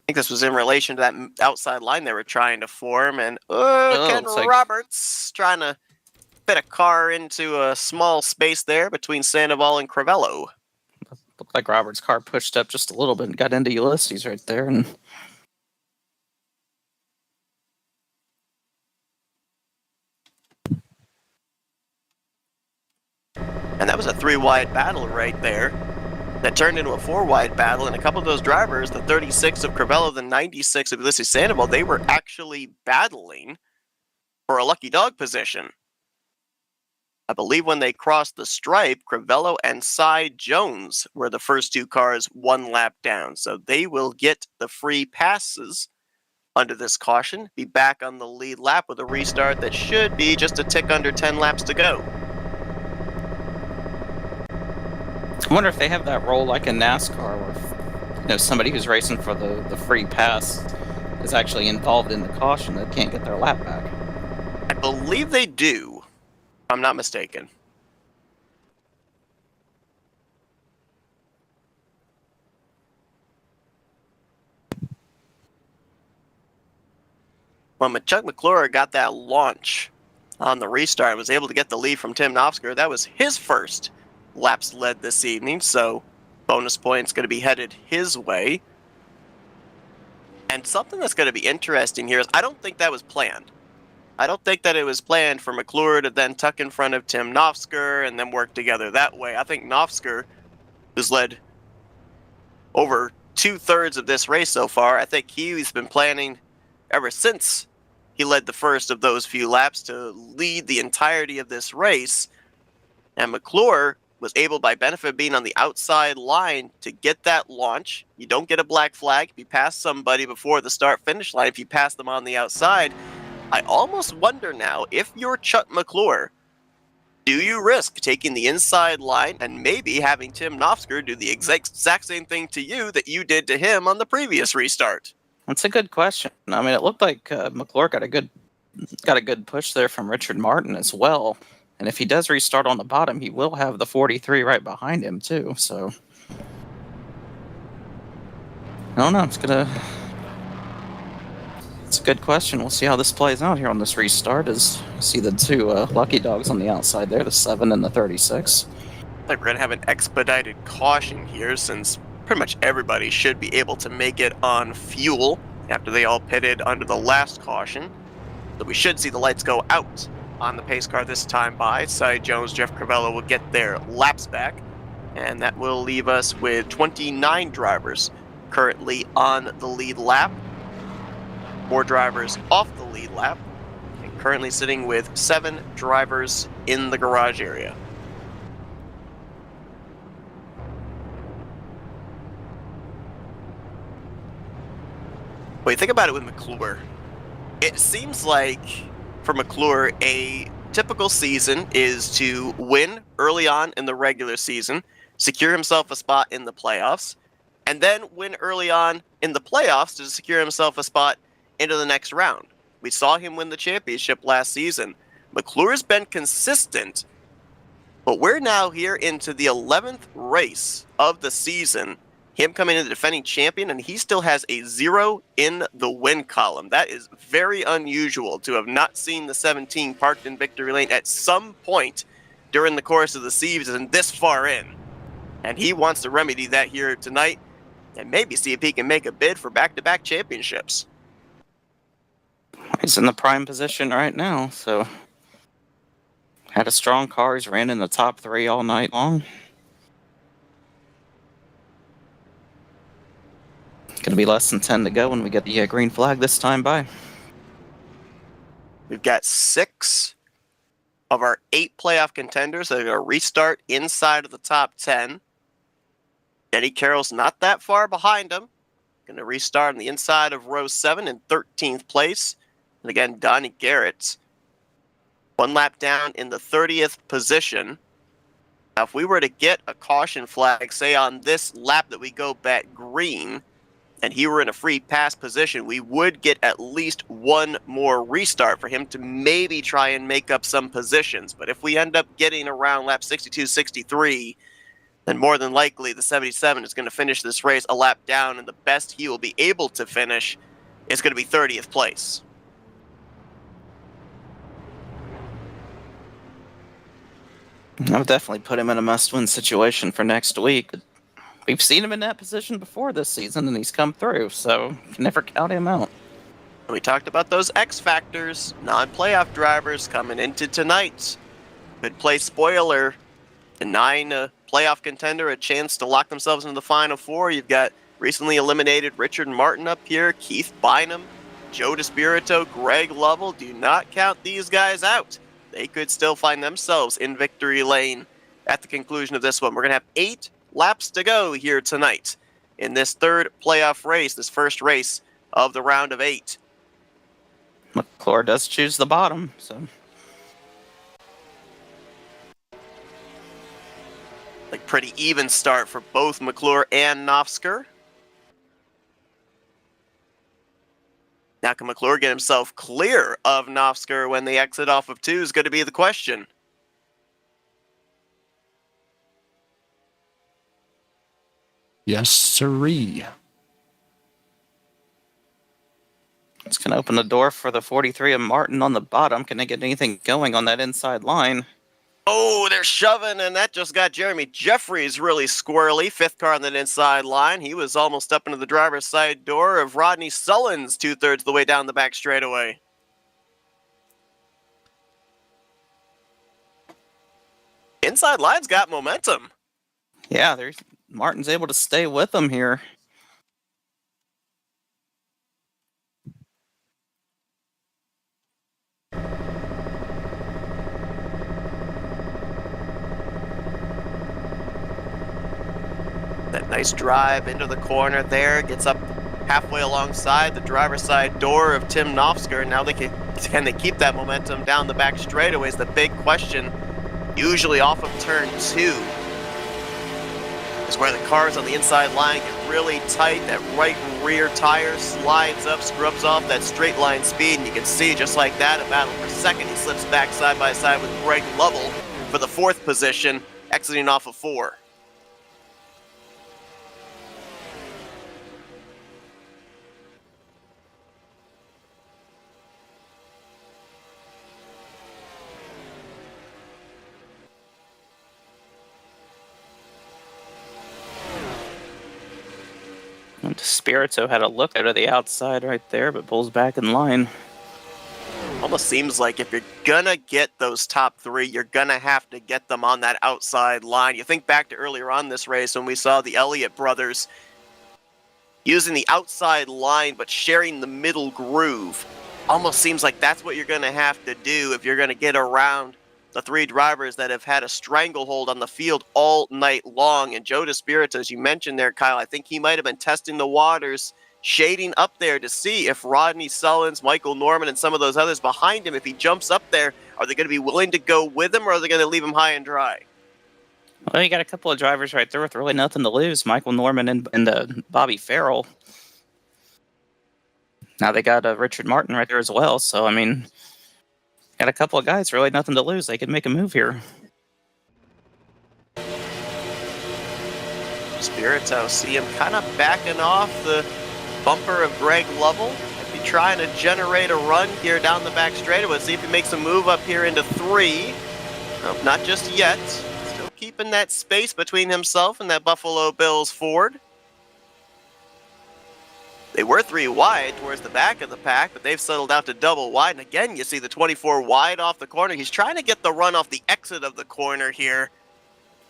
I think this was in relation to that outside line they were trying to form, and Ken Roberts trying to fit a car into a small space there between Sandoval and Crivello.
Looked like Roberts' car pushed up just a little bit and got into Ulysses right there. And
that was a 3-wide battle right there. that turned into a 4-wide battle, and a couple of those drivers, the 36 of Crivello, the 96 of Ulysses Sandoval, they were actually battling for a lucky dog position. I believe when they crossed the stripe, Crivello and Cy Jones were the first two cars one lap down, so they will get the free passes under this caution, be back on the lead lap with a restart that should be just a tick under 10 laps to go.
I wonder if they have that role like in NASCAR where somebody who's racing for the free pass is actually involved in the caution that can't get their lap back.
I believe they do, if I'm not mistaken. When Chuck McClure got that launch on the restart and was able to get the lead from Tim Knopfsker, that was his first laps led this evening, so bonus points going to be headed his way. And something that's going to be interesting here is I don't think that was planned. I don't think that it was planned for McClure to then tuck in front of Tim Knopfsker and then work together that way. I think Knopfsker, who's led over 2/3 of this race so far, I think he's been planning ever since he led the first of those few laps to lead the entirety of this race. And McClure was able, by benefit of being on the outside line, to get that launch. You don't get a black flag if you pass somebody before the start-finish line. If you pass them on the outside, I almost wonder now, if you're Chuck McClure, do you risk taking the inside line and maybe having Tim Knopfsker do the exact same thing to you that you did to him on the previous restart?
That's a good question. I mean, it looked like McClure got a good push there from Richard Martin as well. And if he does restart on the bottom, he will have the 43 right behind him too. So I don't know. It's a good question. We'll see how this plays out here on this restart. As you see the two lucky dogs on the outside there, the 7 and the 36.
Like we're gonna have an expedited caution here, since pretty much everybody should be able to make it on fuel after they all pitted under the last caution. So we should see the lights go out on the pace car this time by. Cy Jones, Jeff Crivello will get their laps back, and that will leave us with 29 drivers currently on the lead lap. 4 drivers off the lead lap, and currently sitting with 7 drivers in the garage area. When you think about it with McClure, it seems like for McClure, a typical season is to win early on in the regular season, secure himself a spot in the playoffs, and then win early on in the playoffs to secure himself a spot into the next round. We saw him win the championship last season. McClure's been consistent, but we're now here into the 11th race of the season, him coming in the defending champion, and he still has a 0 in the win column. That is very unusual to have not seen the 17 parked in victory lane at some point during the course of the season this far in. And he wants to remedy that here tonight and maybe see if he can make a bid for back-to-back championships.
He's in the prime position right now, so had a strong car. He's ran in the top 3 all night long. Going to be less than 10 to go when we get the green flag this time by.
We've got 6 of our 8 playoff contenders that are going to restart inside of the top 10. Eddie Carroll's not that far behind him. Going to restart on the inside of row 7 in 13th place. And again, Donnie Garrett, 1 lap down in the 30th position. Now, if we were to get a caution flag, say on this lap that we go back green, and he were in a free pass position, we would get at least 1 more restart for him to maybe try and make up some positions. But if we end up getting around lap 62, 63, then more than likely the 77 is going to finish this race a lap down, and the best he will be able to finish is going to be 30th place.
I would definitely put him in a must-win situation for next week. We've seen him in that position before this season, and he's come through, so you can never count him out.
We talked about those X factors, non-playoff drivers coming into tonight. Could play spoiler. The 9 playoff contender a chance to lock themselves into the Final Four. You've got recently eliminated Richard Martin up here, Keith Bynum, Joe DeSpirito, Greg Lovell. Do not count these guys out. They could still find themselves in victory lane at the conclusion of this one. We're going to have 8 laps to go here tonight in this third playoff race, this first race of the round of 8.
McClure does choose the bottom, so
like pretty even start for both McClure and Nofsker. Now can McClure get himself clear of Nofsker when they exit off of 2 is going to be the question.
Yes, sirree.
it's going to open the door for the 43 of Martin on the bottom. Can they get anything going on that inside line?
Oh, they're shoving, and that just got Jeremy Jeffries really squirrely. 5th car on that inside line. He was almost up into the driver's side door of Rodney Sullins 2/3 of the way down the back straightaway. Inside line's got momentum.
Yeah, Martin's able to stay with them here.
That nice drive into the corner there, gets up halfway alongside the driver's side door of Tim Nofsker. Now can they keep that momentum down the back straightaway is the big question. Usually off of turn 2 is where the cars on the inside line get really tight. That right rear tire slides up, scrubs off that straight line speed, and you can see just like that, a battle for second. He slips back side by side with Greg Lovell for the 4th position, exiting off of 4.
And Spirito had a look out of the outside right there, but pulls back in line.
Almost seems like if you're gonna get those top 3, you're gonna have to get them on that outside line. You think back to earlier on this race when we saw the Elliott brothers using the outside line but sharing the middle groove. Almost seems like that's what you're gonna have to do if you're gonna get around the 3 drivers that have had a stranglehold on the field all night long. And Joe DeSpirito, as you mentioned there, Kyle, I think he might have been testing the waters, shading up there to see if Rodney Sullins, Michael Norman, and some of those others behind him, if he jumps up there, are they going to be willing to go with him, or are they going to leave him high and dry?
Well, you got a couple of drivers right there with really nothing to lose. Michael Norman and Bobby Farrell. Now they got Richard Martin right there as well. So, I mean, got a couple of guys, really nothing to lose. They could make a move here.
Spirito, see him kind of backing off the bumper of Greg Lovell. If he's trying to generate a run here down the back straightaway, see if he makes a move up here into 3. Nope, not just yet. Still keeping that space between himself and that Buffalo Bills Ford. They were 3 wide towards the back of the pack, but they've settled out to double wide. And again, you see the 24 wide off the corner. He's trying to get the run off the exit of the corner here.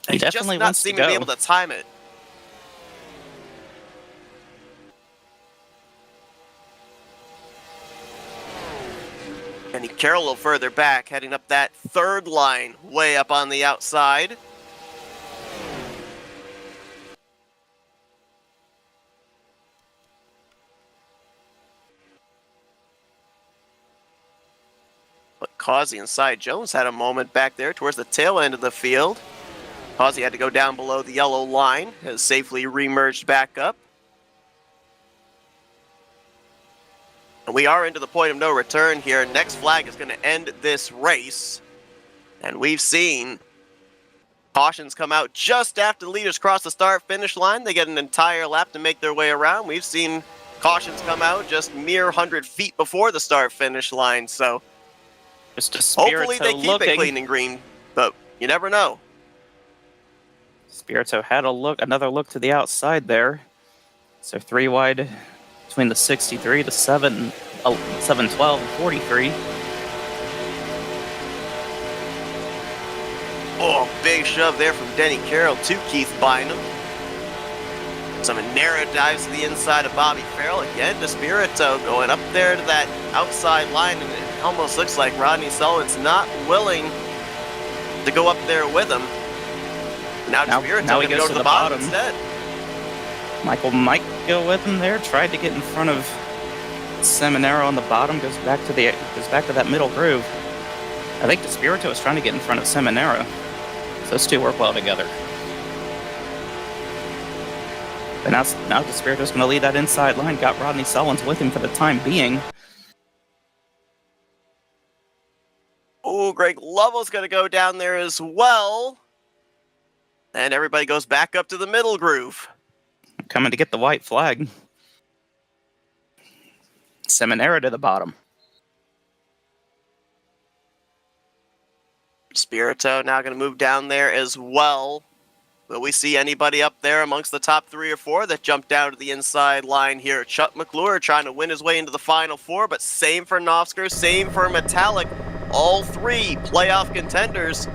And
He definitely
just not
wants to
seeming to be
go.
able to time it. And he carried a little further back, heading up that 3rd line, way up on the outside. But Causey and Cy Jones had a moment back there towards the tail end of the field. Causey had to go down below the yellow line, has safely remerged back up. And we are into the point of no return here. Next flag is going to end this race. And we've seen cautions come out just after the leaders cross the start-finish line. They get an entire lap to make their way around. We've seen cautions come out just mere 100 feet before the start-finish line. So
Just a
hopefully
Spirito
they keep
looking.
it clean and green, but you never know.
Spirito had another look to the outside there. So 3 wide between the 63 to 712 and 43.
Oh, big shove there from Denny Carroll to Keith Bynum. Seminara dives to the inside of Bobby Farrell. Again, DeSpirito going up there to that outside line, and it almost looks like Rodney Sullivan's not willing to go up there with him. Now DeSpirito
now he
going to
goes
go to the bottom instead.
Michael might go with him there. Tried to get in front of Seminara on the bottom. Goes back to that middle groove. I think DeSpirito is trying to get in front of Seminara. So those two work well together. But now DeSpirito's going to lead that inside line. Got Rodney Sullins with him for the time being.
Oh, Greg Lovell's going to go down there as well. And everybody goes back up to the middle groove.
Coming to get the white flag. Seminara to the bottom.
Spirito now going to move down there as well. Will we see anybody up there amongst the top 3 or 4 that jump down to the inside line here? Chuck McClure trying to win his way into the Final Four, but same for Nofsker, same for Metallic. All 3 playoff contenders.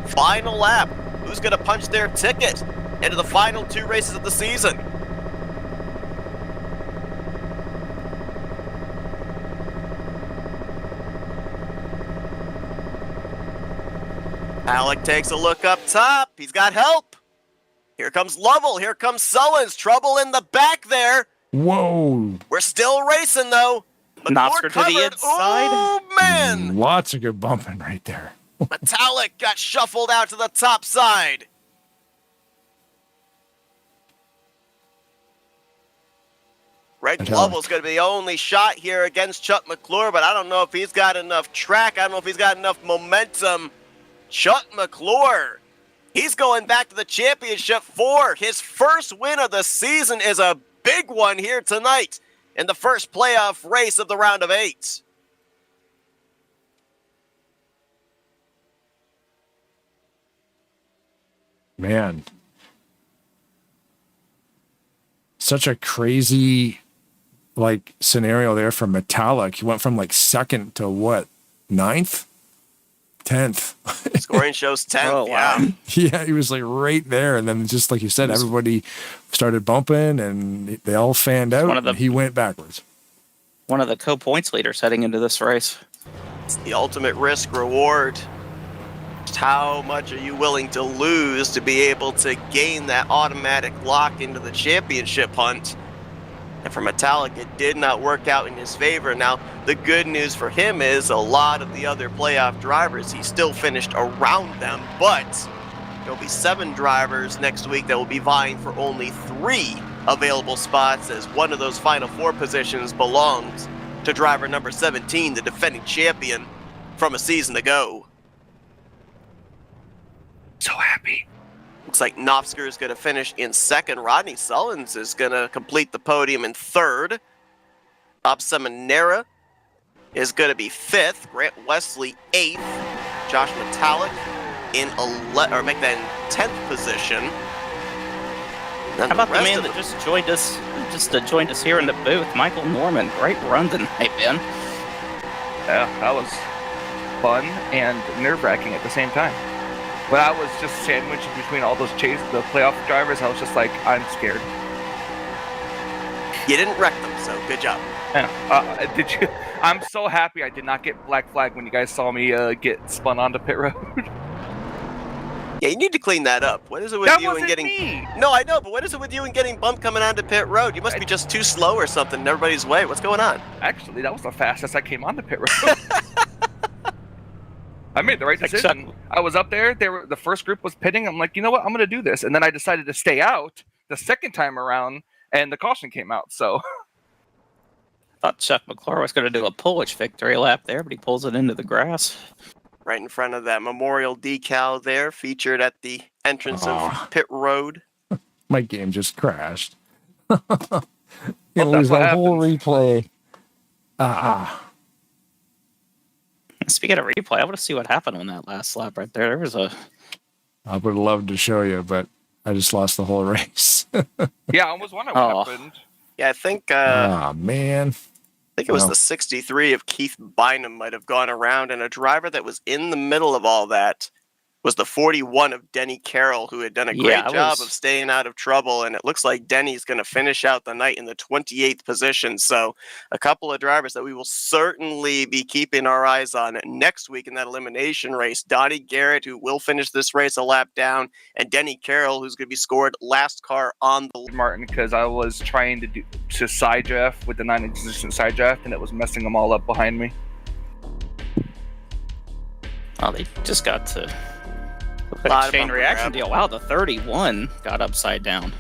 Final lap. Who's going to punch their ticket into the final 2 races of the season? Alec takes a look up top. He's got help. Here comes Lovell. Here comes Sullins. Trouble in the back there.
Whoa.
We're still racing, though.
Nofsker to the inside.
Oh, man.
Lots of good bumping right there.
Metallic got shuffled out to the top side. Greg Lovell's going to be the only shot here against Chuck McClure, but I don't know if he's got enough track. I don't know if he's got enough momentum. Chuck McClure, he's going back to the championship for his first win of the season. Is a big one here tonight in the first playoff race of the round of 8.
Man. Such a crazy scenario there for Metallic. He went from 2nd to what? 9th? 10th.
Scoring shows 10th.
Oh, wow.
Yeah, he was right there. And then just like you said, everybody started bumping and they all fanned out and he went backwards.
One of the co-points leaders heading into this race.
It's the ultimate risk reward. Just how much are you willing to lose to be able to gain that automatic lock into the championship hunt? And for Metallic, it did not work out in his favor. Now, the good news for him is a lot of the other playoff drivers, he still finished around them, but there'll be 7 drivers next week that will be vying for only 3 available spots, as one of those final 4 positions belongs to driver number 17, the defending champion from a season ago.
So happy.
Looks like Nofsker is going to finish in 2nd. Rodney Sullins is going to complete the podium in 3rd. Bob Seminara is going to be 5th. Grant Wesley 8th. Josh Metallic make that in 10th position.
How about the man that just joined us here in the booth, Michael Norman? Great run tonight, Ben.
Yeah, that was fun and nerve-wracking at the same time. When I was just sandwiched between all those the playoff drivers, I was just I'm scared.
You didn't wreck them, so good job.
Yeah. Did you? I'm so happy I did not get black flag when you guys saw me get spun onto pit road.
Yeah, you need to clean that up. What is it with
That
you and
wasn't
getting?
me.
No, I know, but what is it with you and getting bumped coming onto pit road? You must be just too slow or something in everybody's way. What's going on?
Actually, that was the fastest I came onto pit road. I made the right decision. I was up there. The first group was pitting. I'm like, you know what? I'm going to do this. And then I decided to stay out the second time around, and the caution came out. So
I thought Chuck McClure was going to do a Polish victory lap there, but he pulls it into the grass.
Right in front of that memorial decal there, featured at the entrance of pit road.
My game just crashed.
Well,
it was
what
a whole
happens.
replay.
Speaking of replay, I want to see what happened on that last lap right there. There was a...
I would have loved to show you, but I just lost the whole race.
yeah, I almost wondering what happened.
Yeah, I think
man.
I think it was the 63 of Keith Bynum might have gone around, and a driver that was in the middle of all that was the 41 of Denny Carroll, who had done a great job of staying out of trouble. And it looks like Denny's going to finish out the night in the 28th position. So a couple of drivers that we will certainly be keeping our eyes on next week in that elimination race. Donnie Garrett, who will finish this race a lap down, and Denny Carroll, who's going to be scored last car on the
Martin, because I was trying to side draft with the non-existent side draft, and it was messing them all up behind me.
Oh, they just got to a chain reaction deal. Wow, the 31 got upside down.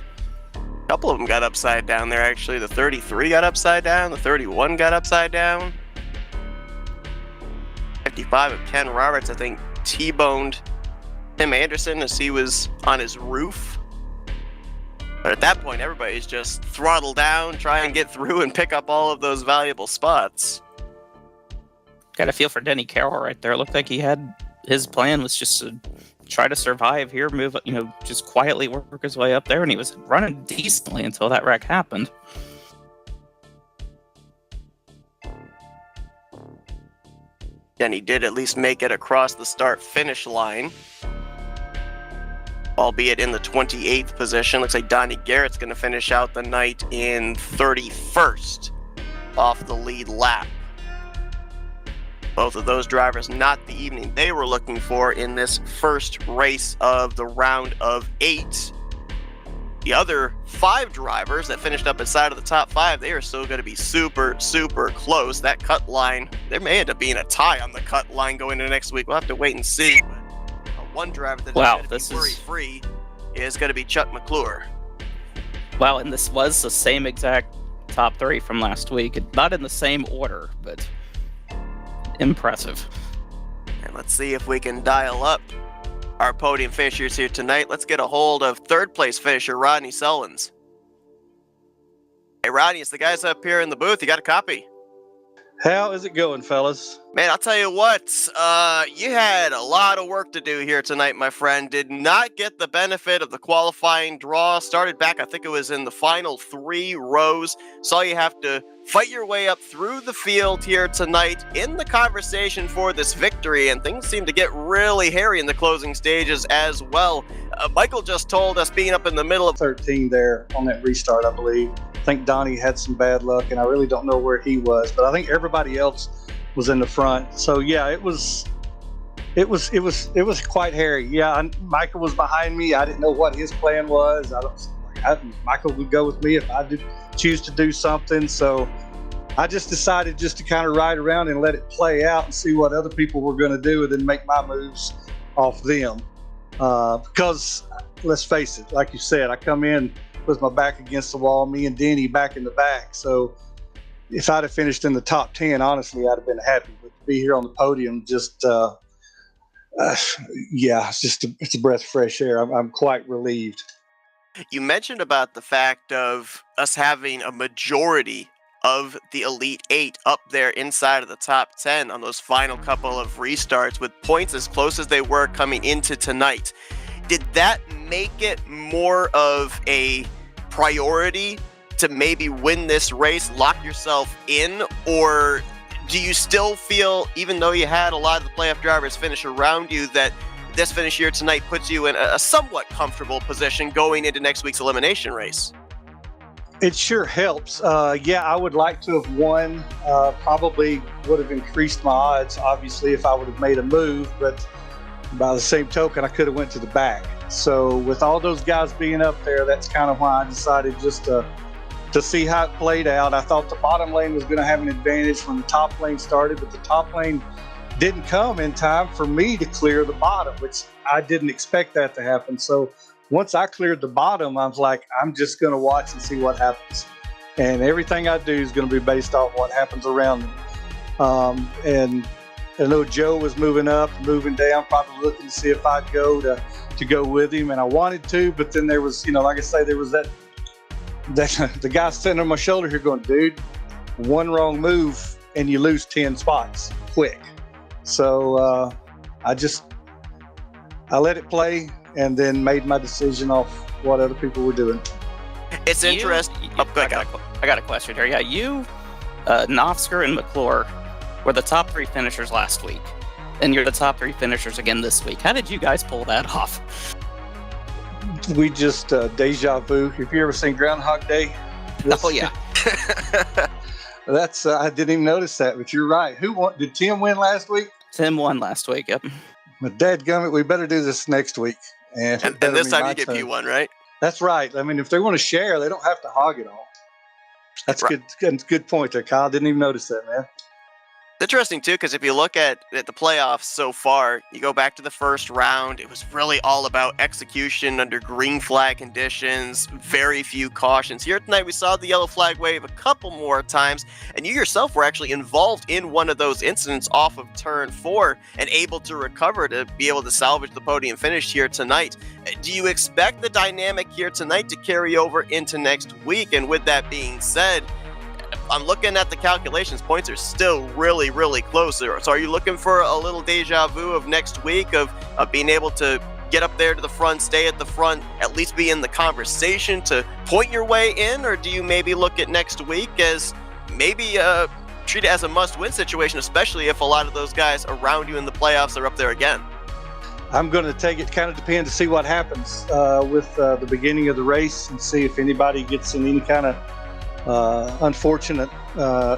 A couple of them got upside down there, actually. The 33 got upside down. The 31 got upside down. 55 of Ken Roberts, I think, T-boned Tim Anderson as he was on his roof. But at that point, everybody's just throttle down, try and get through and pick up all of those valuable spots.
Got a feel for Denny Carroll right there. It looked like his plan was just to try to survive here, move, just quietly work his way up there, and he was running decently until that wreck happened.
And he did at least make it across the start-finish line, albeit in the 28th position. Looks like Donnie Garrett's going to finish out the night in 31st off the lead lap. Both of those drivers not the evening they were looking for in this first race of the round of 8. The other 5 drivers that finished up inside of the top 5, they are still going to be super, super close. That cut line, there may end up being a tie on the cut line going into next week. We'll have to wait and see. One driver that's going to be worry-free is going to be Chuck McClure.
Wow, and this was the same exact top 3 from last week. Not in the same order, but impressive.
And let's see if we can dial up our podium finishers here tonight. Let's get a hold of third place finisher Rodney Sullins. Hey Rodney, it's the guys up here in the booth. You got a copy?
How is it going, fellas?
Man, I'll tell you what, you had a lot of work to do here tonight, my friend. Did not get the benefit of the qualifying draw. Started back, I think it was in the final 3 rows. Saw you have to fight your way up through the field here tonight in the conversation for this victory, and things seem to get really hairy in the closing stages as well. Michael just told us being up in the middle of
13 there on that restart, I believe. I think Donnie had some bad luck, and I really don't know where he was, but I think everybody else was in the front. So yeah, it was quite hairy. Yeah, Michael was behind me. I didn't know what his plan was. Michael would go with me if I did choose to do something. So I just decided just to kind of ride around and let it play out and see what other people were going to do, and then make my moves off them. Because let's face it, like you said, I come in with my back against the wall, me and Denny back in the back. So if I'd have finished in the top 10, honestly, I'd have been happy. But to be here on the podium, just, it's a breath of fresh air. I'm quite relieved.
You mentioned about the fact of us having a majority of the Elite 8 up there inside of the top 10 on those final couple of restarts with points as close as they were coming into tonight. Did that make it more of a priority to maybe win this race, lock yourself in, or do you still feel, even though you had a lot of the playoff drivers finish around you, that this finish here tonight puts you in a somewhat comfortable position going into next week's elimination race?
It sure helps. I would like to have won. Probably would have increased my odds, obviously, if I would have made a move, but by the same token, I could have went to the back. So with all those guys being up there, that's kind of why I decided just to see how it played out. I thought the bottom lane was going to have an advantage when the top lane started, but the top lane didn't come in time for me to clear the bottom, which I didn't expect that to happen. So once I cleared the bottom, I was like, I'm just going to watch and see what happens. And everything I do is going to be based off what happens around me. And I know Joe was moving up, moving down, probably looking to see if I'd go to go with him. And I wanted to, but then there was, like I say, there was that the guy sitting on my shoulder here going, dude, one wrong move and you lose 10 spots quick. So I let it play and then made my decision off what other people were doing.
It's interesting.
I got a question here. Yeah, you, Nofsker and McClure were the top 3 finishers last week. and you're the top 3 finishers again this week. How did you guys pull that off?
We just deja vu. Have you ever seen Groundhog Day?
Oh yeah.
That's I didn't even notice that, but you're right. Who won? Did Tim win last week?
Tim won last week. Yep.
But dadgummit, we better do this next week.
And this time you get P1, right?
That's right. I mean, if they want to share, they don't have to hog it all. That's
Right.
good point there, Kyle. Didn't even notice that, man.
It's interesting, too, because if you look at the playoffs so far, you go back to the first round, it was really all about execution under green flag conditions, very few cautions. Here tonight, we saw the yellow flag wave a couple more times, and you yourself were actually involved in one of those incidents off of turn 4 and able to recover to be able to salvage the podium finish here tonight. Do you expect the dynamic here tonight to carry over into next week? And with that being said, I'm looking at the calculations. Points are still really, really close. So are you looking for a little deja vu of next week of being able to get up there to the front, stay at the front, at least be in the conversation to point your way in? Or do you maybe look at next week as maybe treat it as a must-win situation, especially if a lot of those guys around you in the playoffs are up there again?
I'm going to take it, kind of depend to see what happens with the beginning of the race and see if anybody gets in any kind of unfortunate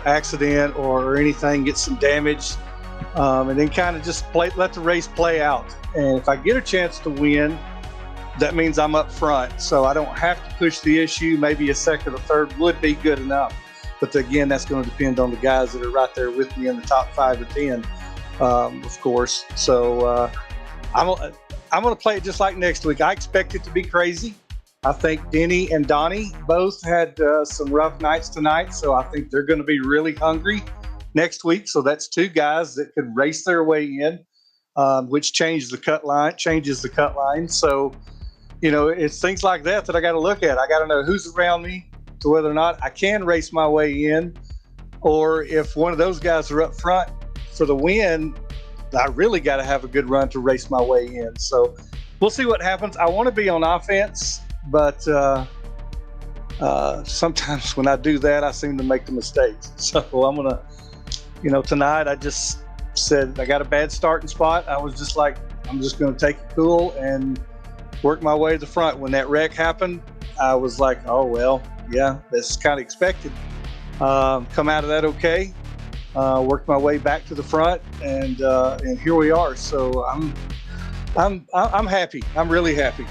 accident or anything, gets some damage, and then kind of just let the race play out. And if I get a chance to win, that means I'm up front, so I don't have to push the issue. Maybe a second or third would be good enough, but again, that's going to depend on the guys that are right there with me in the top 5 or 10, of course. So I'm going to play it just like next week. I expect it to be crazy. I think Denny and Donnie both had some rough nights tonight, so I think they're going to be really hungry next week. So that's 2 guys that could race their way in, which changes the cut line. So, you know, it's things like that I got to look at. I got to know who's around me to whether or not I can race my way in, or if one of those guys are up front for the win, I really got to have a good run to race my way in. So we'll see what happens. I want to be on offense, but sometimes when I do that, I seem to make the mistakes. So I'm going to, tonight I just said I got a bad starting spot. I was just like, I'm just going to take it cool and work my way to the front. When that wreck happened, I was like, oh, well, yeah, that's kind of expected. Come out of that okay. Worked my way back to the front, and here we are. So I'm happy. I'm really happy.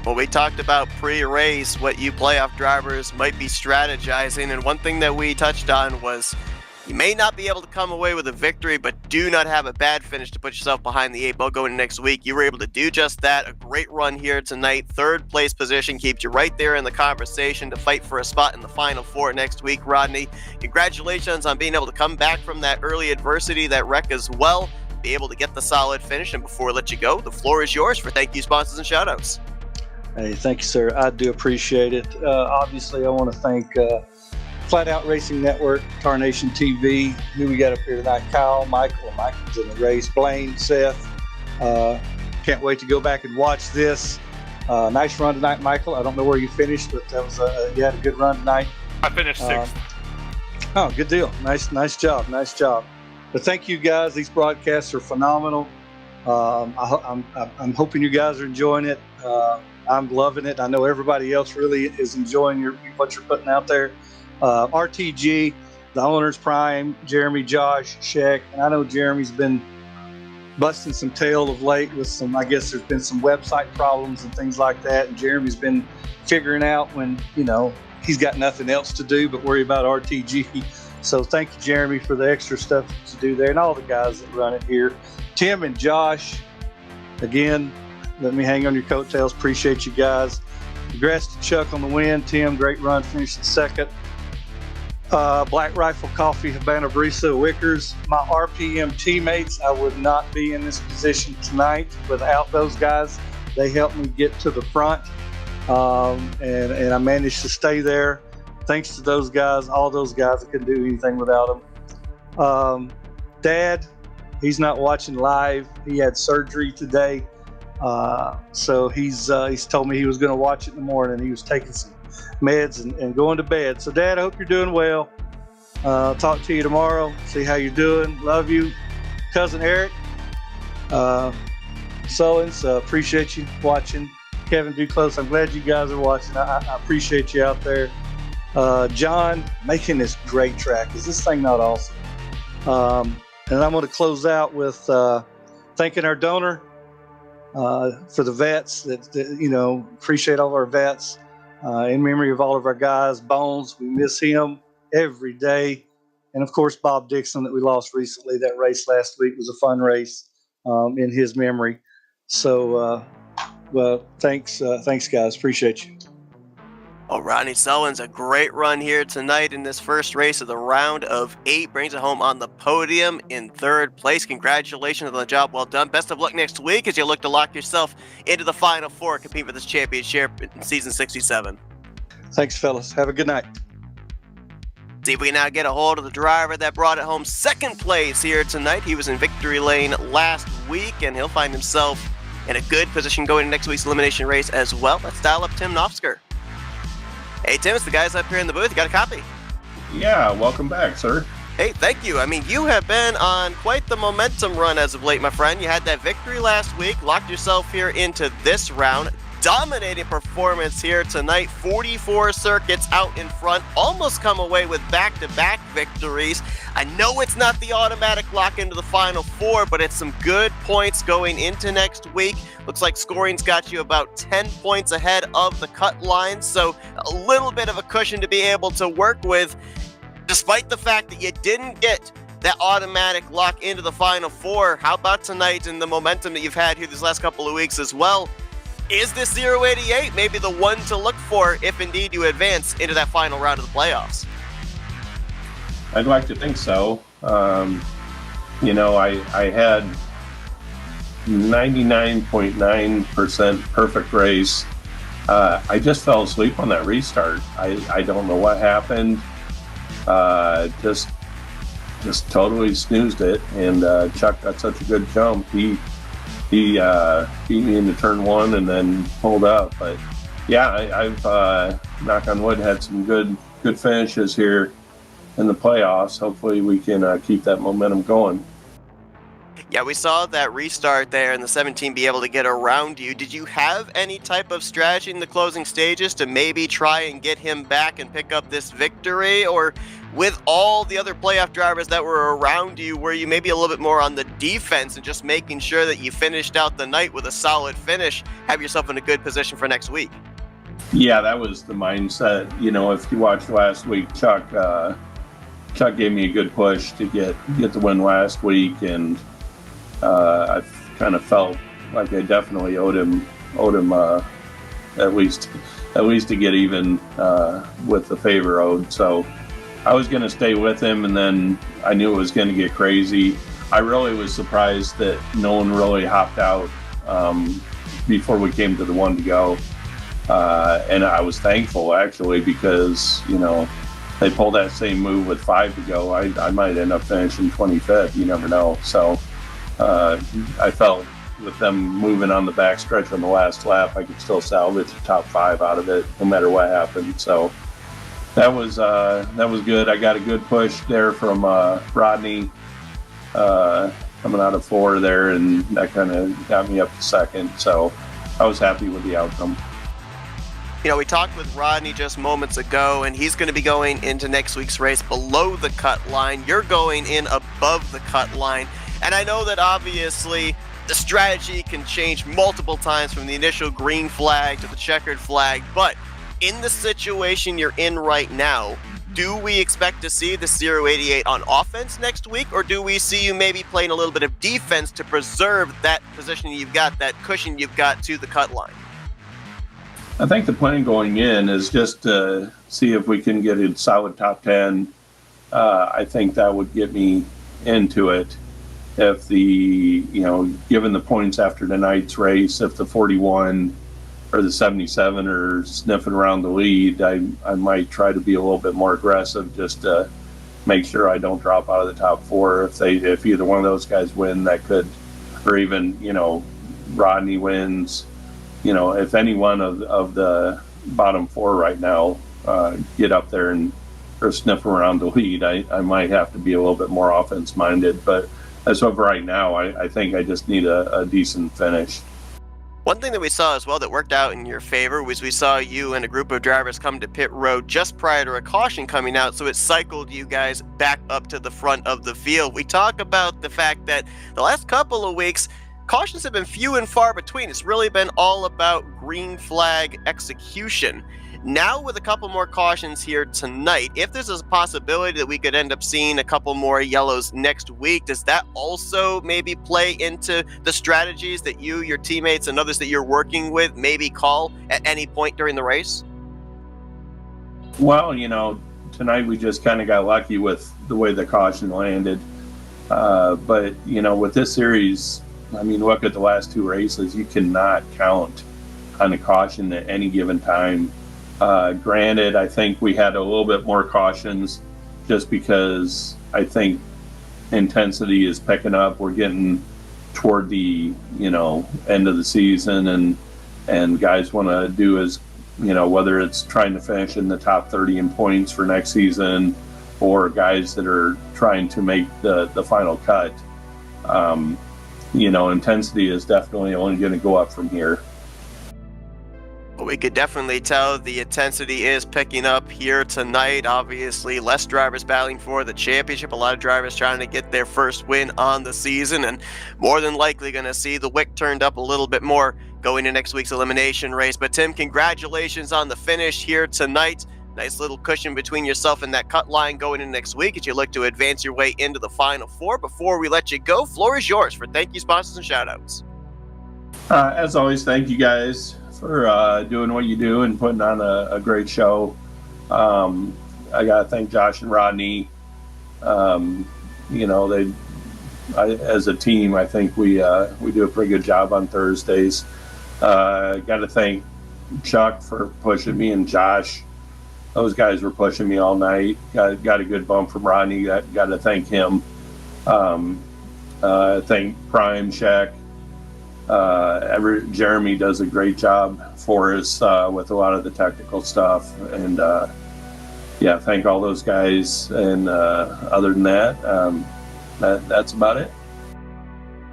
Well, we talked about pre-race what you playoff drivers might be strategizing, and one thing that we touched on was you may not be able to come away with a victory, but do not have a bad finish to put yourself behind the 8 ball going next week. You were able to do just that. A great run here tonight. 3rd place position keeps you right there in the conversation to fight for a spot in the Final 4 next week, Rodney. Congratulations on being able to come back from that early adversity, that wreck as well, be able to get the solid finish. And before we let you go, the floor is yours for thank you, sponsors, and shout-outs.
Hey, thank you, sir. I do appreciate it. Obviously, I want to thank Flatout Racing Network, Tarnation TV, who we got up here tonight, Kyle, Michael's in the race, Blaine, Seth. Can't wait to go back and watch this. Nice run tonight, Michael. I don't know where you finished, but that was you had a good run tonight.
I finished 6th.
Oh, good deal. Nice job. But thank you, guys. These broadcasts are phenomenal. I'm hoping you guys are enjoying it. I'm loving it. I know everybody else really is enjoying what you're putting out there. RTG, the owners, Prime, Jeremy, Josh, Sheck, and I know Jeremy's been busting some tail of late with some, I guess there's been some website problems and things like that, and Jeremy's been figuring out when, he's got nothing else to do but worry about RTG. So thank you, Jeremy, for the extra stuff that you do there, and all the guys that run it here. Tim and Josh, again, let me hang on your coattails. Appreciate you guys. Congrats to Chuck on the win. Tim, great run, finishing 2nd. Black Rifle Coffee, Havana Brisa, Wickers. My RPM teammates, I would not be in this position tonight without those guys. They helped me get to the front, and I managed to stay there. Thanks to those guys, all those guys. I couldn't do anything without them. Dad, he's not watching live. He had surgery today. So he's told me he was going to watch it in the morning. He was taking some meds and going to bed. So Dad, I hope you're doing well. Talk to you tomorrow. See how you're doing. Love you. cousin Eric. Sullins, appreciate you watching. Kevin Duclos, I'm glad you guys are watching. I appreciate you out there. John, making this great track. Is this thing not awesome? And I'm going to close out with thanking our donor for the vets that appreciate all of our vets. In memory of all of our guys. Bones, we miss him every day. And of course, Bob Dixon that we lost recently. That race last week was a fun race in his memory. So, well, thanks guys. Appreciate you.
Well, Rodney Sullivan's a great run here tonight in this first race of the round of 8. Brings it home on the podium in 3rd place. Congratulations on the job well done. Best of luck next week as you look to lock yourself into the Final Four and compete for this championship in season 67.
Thanks, fellas. Have a good night.
See if we can now get a hold of the driver that brought it home 2nd place here tonight. He was in victory lane last week, and he'll find himself in a good position going into next week's elimination race as well. Let's dial up Tim Nofsker. Hey, Tim, it's the guys up here in the booth. You got a copy?
Yeah, welcome back, sir.
Hey, thank you. I mean, you have been on quite the momentum run as of late, my friend. You had that victory last week, locked yourself here into this round. Dominating performance here tonight. 44 circuits out in front. Almost come away with back-to-back victories. I know it's not the automatic lock into the Final Four, but it's some good points going into next week. Looks like scoring's got you about 10 points ahead of the cut line, so a little bit of a cushion to be able to work with, despite the fact that you didn't get that automatic lock into the Final Four. How about tonight and the momentum that you've had here these last couple of weeks as well? Is this 088 maybe the one to look for if indeed you advance into that final round of the playoffs?
I'd like to think so. I had 99.9% perfect race. I just fell asleep on that restart. I don't know what happened. Just totally snoozed it, and Chuck got such a good jump. He beat me into turn 1 and then pulled up. But yeah, I've knock on wood, had some good finishes here in the playoffs. Hopefully we can keep that momentum going.
Yeah, we saw that restart there and the 17 be able to get around you. Did you have any type of strategy in the closing stages to maybe try and get him back and pick up this victory? Or with all the other playoff drivers that were around you, were you maybe a little bit more on the defense and just making sure that you finished out the night with a solid finish, have yourself in a good position for next week?
Yeah, that was the mindset. If you watched last week, Chuck gave me a good push to get the win last week, and I kind of felt like I definitely owed him at least to get even with the favor owed. So I was going to stay with him, and then I knew it was going to get crazy. I really was surprised that no one really hopped out before we came to the 1 to go, and I was thankful actually, because they pulled that same move with 5 to go. I might end up finishing 25th. You never know. So I felt with them moving on the back stretch on the last lap, I could still salvage the top 5 out of it, no matter what happened. So that was good. I got a good push there from Rodney coming out of 4 there, and that kind of got me up to 2nd. So I was happy with the outcome.
We talked with Rodney just moments ago, and he's going to be going into next week's race below the cut line. You're going in above the cut line. And I know that obviously the strategy can change multiple times from the initial green flag to the checkered flag, but in the situation you're in right now, do we expect to see the 088 on offense next week, or do we see you maybe playing a little bit of defense to preserve that position you've got, that cushion you've got to the cut line?
I think the plan going in is just to see if we can get a solid top 10. I think that would get me into it. If given the points after tonight's race, if the 41 or the 77 are sniffing around the lead, I might try to be a little bit more aggressive just to make sure I don't drop out of the top 4. If either one of those guys win, that could, or even, Rodney wins, if any one of the bottom 4 right now get up there or sniff around the lead, I might have to be a little bit more offense minded. But as of right now, I think I just need a decent finish.
One thing that we saw as well that worked out in your favor was we saw you and a group of drivers come to pit road just prior to a caution coming out, so it cycled you guys back up to the front of the field. We talk about the fact that the last couple of weeks, cautions have been few and far between. It's really been all about green flag execution. Now with a couple more cautions here tonight, if there's a possibility that we could end up seeing a couple more yellows next week, does that also maybe play into the strategies that you, your teammates, and others that you're working with maybe call at any point during the race?
Well, tonight we just kind of got lucky with the way the caution landed. But, with this series, look at the last two races. You cannot count on the caution at any given time. Granted, I think we had a little bit more cautions just because I think intensity is picking up. We're getting toward the, end of the season and guys want to do as, whether it's trying to finish in the top 30 in points for next season or guys that are trying to make the final cut. Intensity is definitely only going to go up from here.
We could definitely tell the intensity is picking up here tonight. Obviously, less drivers battling for the championship. A lot of drivers trying to get their first win on the season, and more than likely going to see the wick turned up a little bit more going into next week's elimination race. But Tim, congratulations on the finish here tonight. Nice little cushion between yourself and that cut line going into next week as you look to advance your way into the Final Four. Before we let you go, floor is yours for thank you, sponsors, and shout-outs.
As always, thank you guys for doing what you do and putting on a great show. I got to thank Josh and Rodney. As a team, I think we do a pretty good job on Thursdays. Got to thank Chuck for pushing me and Josh. Those guys were pushing me all night. Got a good bump from Rodney. Got to thank him. Thank Prime, Shaq. Jeremy does a great job for us with a lot of the technical stuff, and thank all those guys. And other than that, that's about it.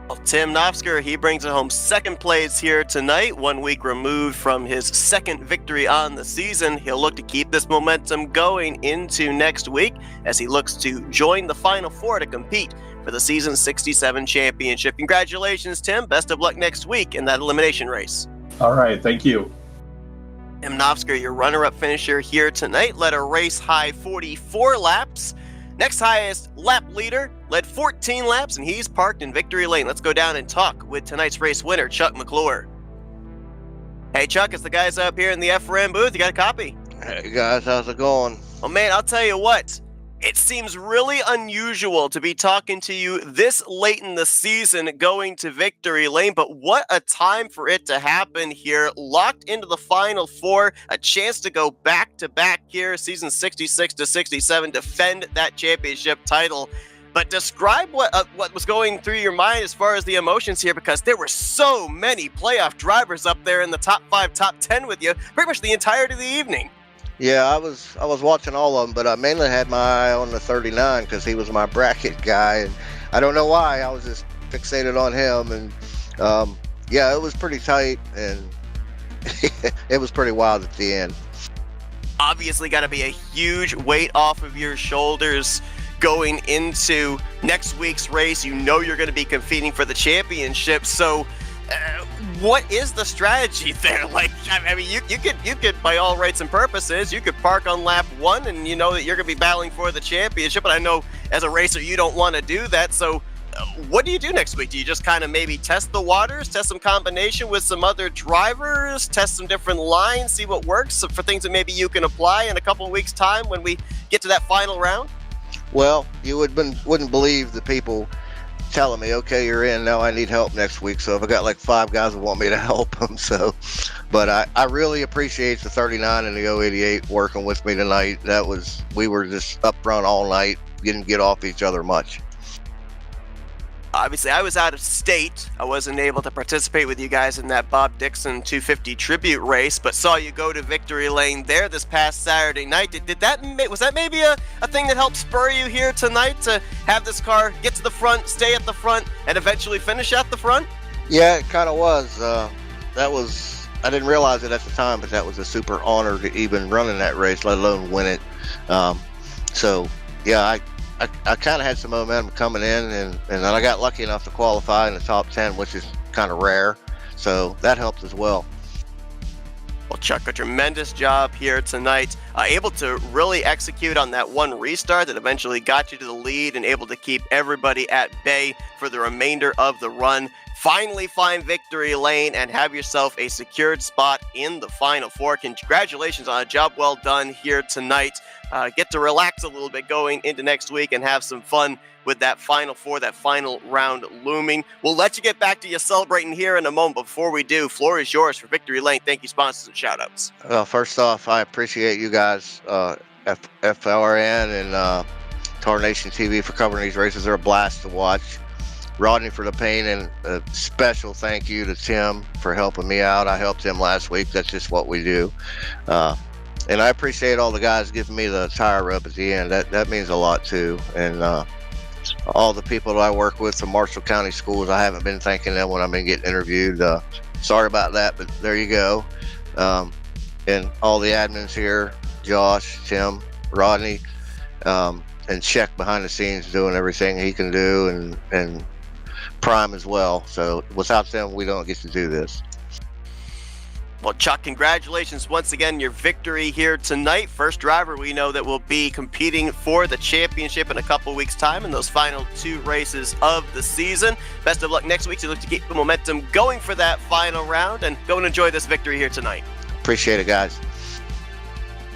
Well, Tim Nofsker, he brings it home second place here tonight, 1 week removed from his second victory on the season. He'll look to keep this momentum going into next week as he looks to join the Final Four to compete for the season 67 championship. Congratulations, Tim. Best of luck next week in that elimination race.
All right. Thank you.
Tim Nofsker, your runner-up finisher here tonight, led a race high 44 laps. Next highest lap leader led 14 laps, and he's parked in victory lane. Let's go down and talk with tonight's race winner, Chuck McClure. Hey, Chuck, it's the guys up here in the FRM booth. You got a copy?
Hey, guys, how's it going?
Oh, man, I'll tell you what. It seems really unusual to be talking to you this late in the season going to victory lane, but what a time for it to happen here. Locked into the Final Four, a chance to go back-to-back here, season 66 to 67, defend that championship title. But describe what was going through your mind as far as the emotions here, because there were so many playoff drivers up there in the top 5, top 10 with you pretty much the entirety of the evening.
Yeah, I was watching all of them, but I mainly had my eye on the 39 because he was my bracket guy, and I don't know why. I was just fixated on him, and it was pretty tight, and it was pretty wild at the end.
Obviously got to be a huge weight off of your shoulders going into next week's race. You know you're going to be competing for the championship, so what is the strategy there? Like, I mean, you could, by all rights and purposes, you could park on lap 1 and you know that you're going to be battling for the championship, but I know as a racer you don't want to do that, so what do you do next week? Do you just kind of maybe test the waters, test some combination with some other drivers, test some different lines, see what works for things that maybe you can apply in a couple of weeks' time when we get to that final round? Well,
you wouldn't believe the people telling me, okay, you're in, now I need help next week. So if I got like 5 guys that want me to help them, but I really appreciate the 39 and the 088 working with me tonight. We were just up front all night, didn't get off each other much.
Obviously, I was out of state. I wasn't able to participate with you guys in that Bob Dixon 250 tribute race, but saw you go to victory lane there this past Saturday night. Was that maybe a thing that helped spur you here tonight to have this car get to the front, stay at the front, and eventually finish at the front?
Yeah, it kind of was. I didn't realize it at the time, but that was a super honor to even run in that race, let alone win it. So, yeah, I kind of had some momentum coming in, and then I got lucky enough to qualify in the top 10, which is kind of rare. So that helped as well.
Well, Chuck, a tremendous job here tonight. Able to really execute on that one restart that eventually got you to the lead and able to keep everybody at bay for the remainder of the run. Finally find victory lane and have yourself a secured spot in the Final Four. Congratulations on a job well done here tonight. Get to relax a little bit going into next week and have some fun with that Final Four, that final round looming. We'll let you get back to your celebrating here in a moment. Before we do, floor is yours for victory lane. Thank you, sponsors, and shout-outs.
Well, first off, I appreciate you guys, FLRN and Tarnation TV, for covering these races. They're a blast to watch. Rodney for the pain, and a special thank you to Tim for helping me out. I helped him last week. That's just what we do. And I appreciate all the guys giving me the tire rub at the end. That means a lot too. And all the people that I work with from Marshall County Schools, I haven't been thanking them when I've been getting interviewed. Sorry about that, but there you go. And all the admins here, Josh, Tim, Rodney, and Sheck behind the scenes doing everything he can do, and Prime as well. So without them, we don't get to do this.
Well, Chuck, congratulations once again, your victory here tonight. First driver we know that will be competing for the championship in a couple weeks' time in those final two races of the season. Best of luck next week. So look to keep the momentum going for that final round, and go and enjoy this victory here tonight.
Appreciate it, guys.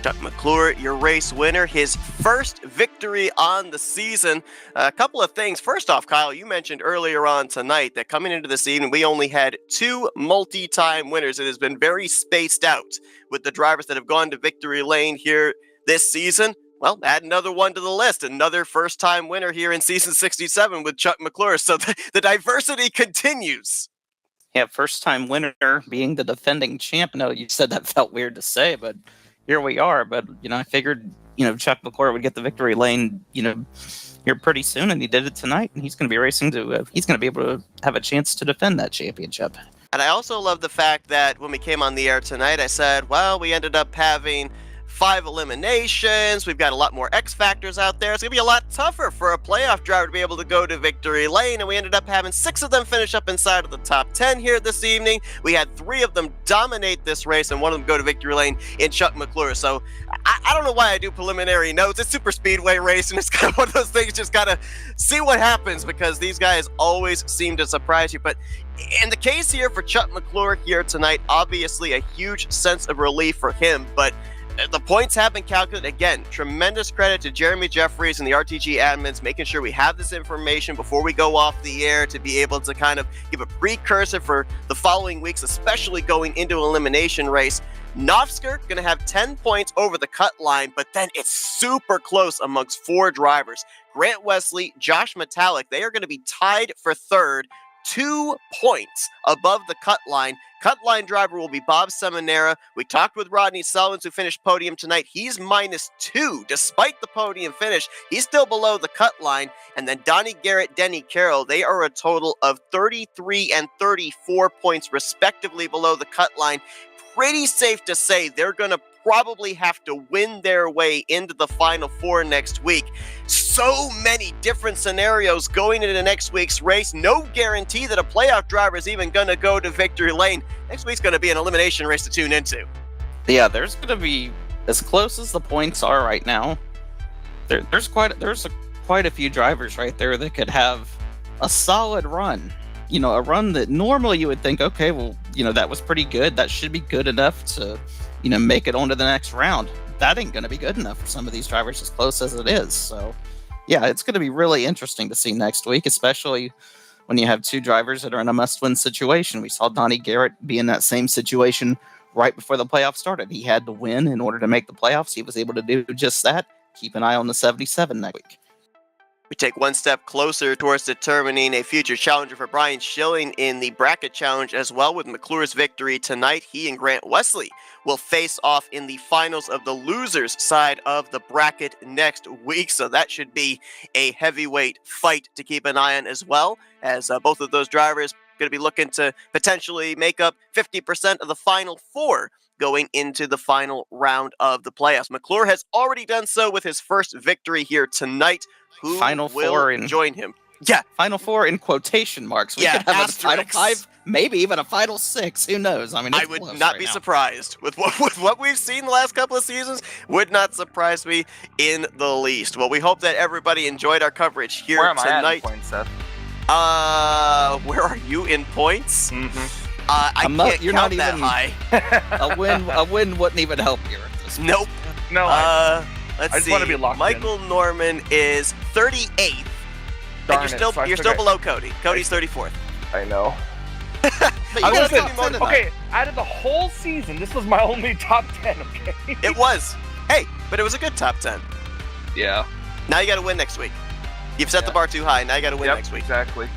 Chuck McClure, your race winner, his first victory on the season. A couple of things. First off, Kyle, you mentioned earlier on tonight that coming into the season, we only had 2 multi-time winners. It has been very spaced out with the drivers that have gone to victory lane here this season. Well, add another one to the list, another first-time winner here in season 67 with Chuck McClure. So the diversity continues.
Yeah, first-time winner being the defending champ. No, you said that felt weird to say, but here we are. But, I figured, Chuck McClure would get the victory lane, here pretty soon, and he did it tonight, and he's going to be racing he's going to be able to have a chance to defend that championship.
And I also love the fact that when we came on the air tonight, I said, well, we ended up having 5 eliminations. We've got a lot more X factors out there. It's going to be a lot tougher for a playoff driver to be able to go to victory lane. And we ended up having 6 of them finish up inside of the top 10 here this evening. We had 3 of them dominate this race and one of them go to victory lane in Chuck McClure. So I don't know why I do preliminary notes. It's super speedway race, and it's kind of one of those things, just got to see what happens, because these guys always seem to surprise you. But in the case here for Chuck McClure here tonight, obviously a huge sense of relief for him, but the points have been calculated. Again, tremendous credit to Jeremy Jeffries and the RTG admins, making sure we have this information before we go off the air to be able to kind of give a precursor for the following weeks, especially going into an elimination race. Novsker going to have 10 points over the cut line, but then it's super close amongst 4 drivers. Grant Wesley, Josh Metallic, they are going to be tied for third, 2 points above the cut line. Cut line driver will be Bob Seminara. We talked with Rodney Selvins, who finished podium tonight. He's -2 despite the podium finish. He's still below the cut line. And then Donnie Garrett, Denny Carroll, they are a total of 33 and 34 points respectively below the cut line. Pretty safe to say they're going to probably have to win their way into the Final Four next week. So many different scenarios going into next week's race. No guarantee that a playoff driver is even going to go to victory lane. Next week's going to be an elimination race to tune into.
Yeah, there's going to be, as close as the points are right now, there's quite a few drivers right there that could have a solid run. A run that normally you would think, okay, well, that was pretty good. That should be good enough to, make it on to the next round. That ain't going to be good enough for some of these drivers, as close as it is. So, yeah, it's going to be really interesting to see next week, especially when you have 2 drivers that are in a must-win situation. We saw Donnie Garrett be in that same situation right before the playoffs started. He had to win in order to make the playoffs. He was able to do just that. Keep an eye on the 77 next week.
We take one step closer towards determining a future challenger for Brian Schilling in the bracket challenge as well. With McClure's victory tonight, he and Grant Wesley will face off in the finals of the losers side of the bracket next week. So that should be a heavyweight fight to keep an eye on as well, as both of those drivers going to be looking to potentially make up 50% of the final four going into the final round of the playoffs. McClure has already done so with his first victory here tonight. Who
Final
will
four in
join him? Yeah.
Final four in quotation marks. We could have a final five, maybe even a final six. Who knows? I mean,
I would not be surprised with what we've seen the last couple of seasons. Would not surprise me in the least. Well, we hope that everybody enjoyed our coverage here
Where am
tonight.
I at in points, Seth?
Where are you in points?
Mm-hmm.
I can't
you're
count
not
that
even
high.
A win wouldn't even help you.
Nope.
No,
Let's
just
see.
wanna be locked
Michael Norman is 38th.
Darn
And
it,
you're
so I
still
forgot.
below Cody. Cody's 34th.
I know.
But you
I
gotta
wasn't-
be motivated.
Okay, out of the whole season, this was my only top 10, okay?
It was. Hey, but it was a good top 10.
Yeah.
Now you got to win next week. You've set the bar too high. Now you got to win
Yep,
next week.
exactly.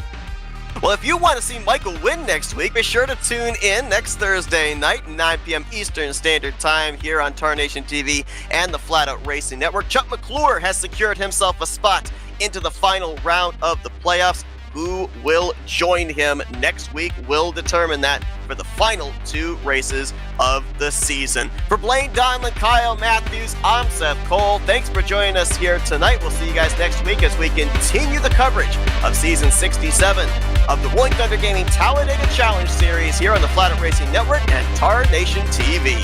Well, if you want to see Michael win next week, be sure to tune in next Thursday night, 9 p.m. Eastern Standard Time here on Tarnation TV and the Flatout Racing Network. Chuck McClure has secured himself a spot into the final round of the playoffs. Who will join him next week will determine that for the final two races of the season. For Blaine Donlin, Kyle Matthews, I'm Seth Cole. Thanks for joining us here tonight. We'll see you guys next week as we continue the coverage of Season 67 of the Rolling Thunder Gaming Talladega Challenge Series here on the Flatout Racing Network and Tarnation TV.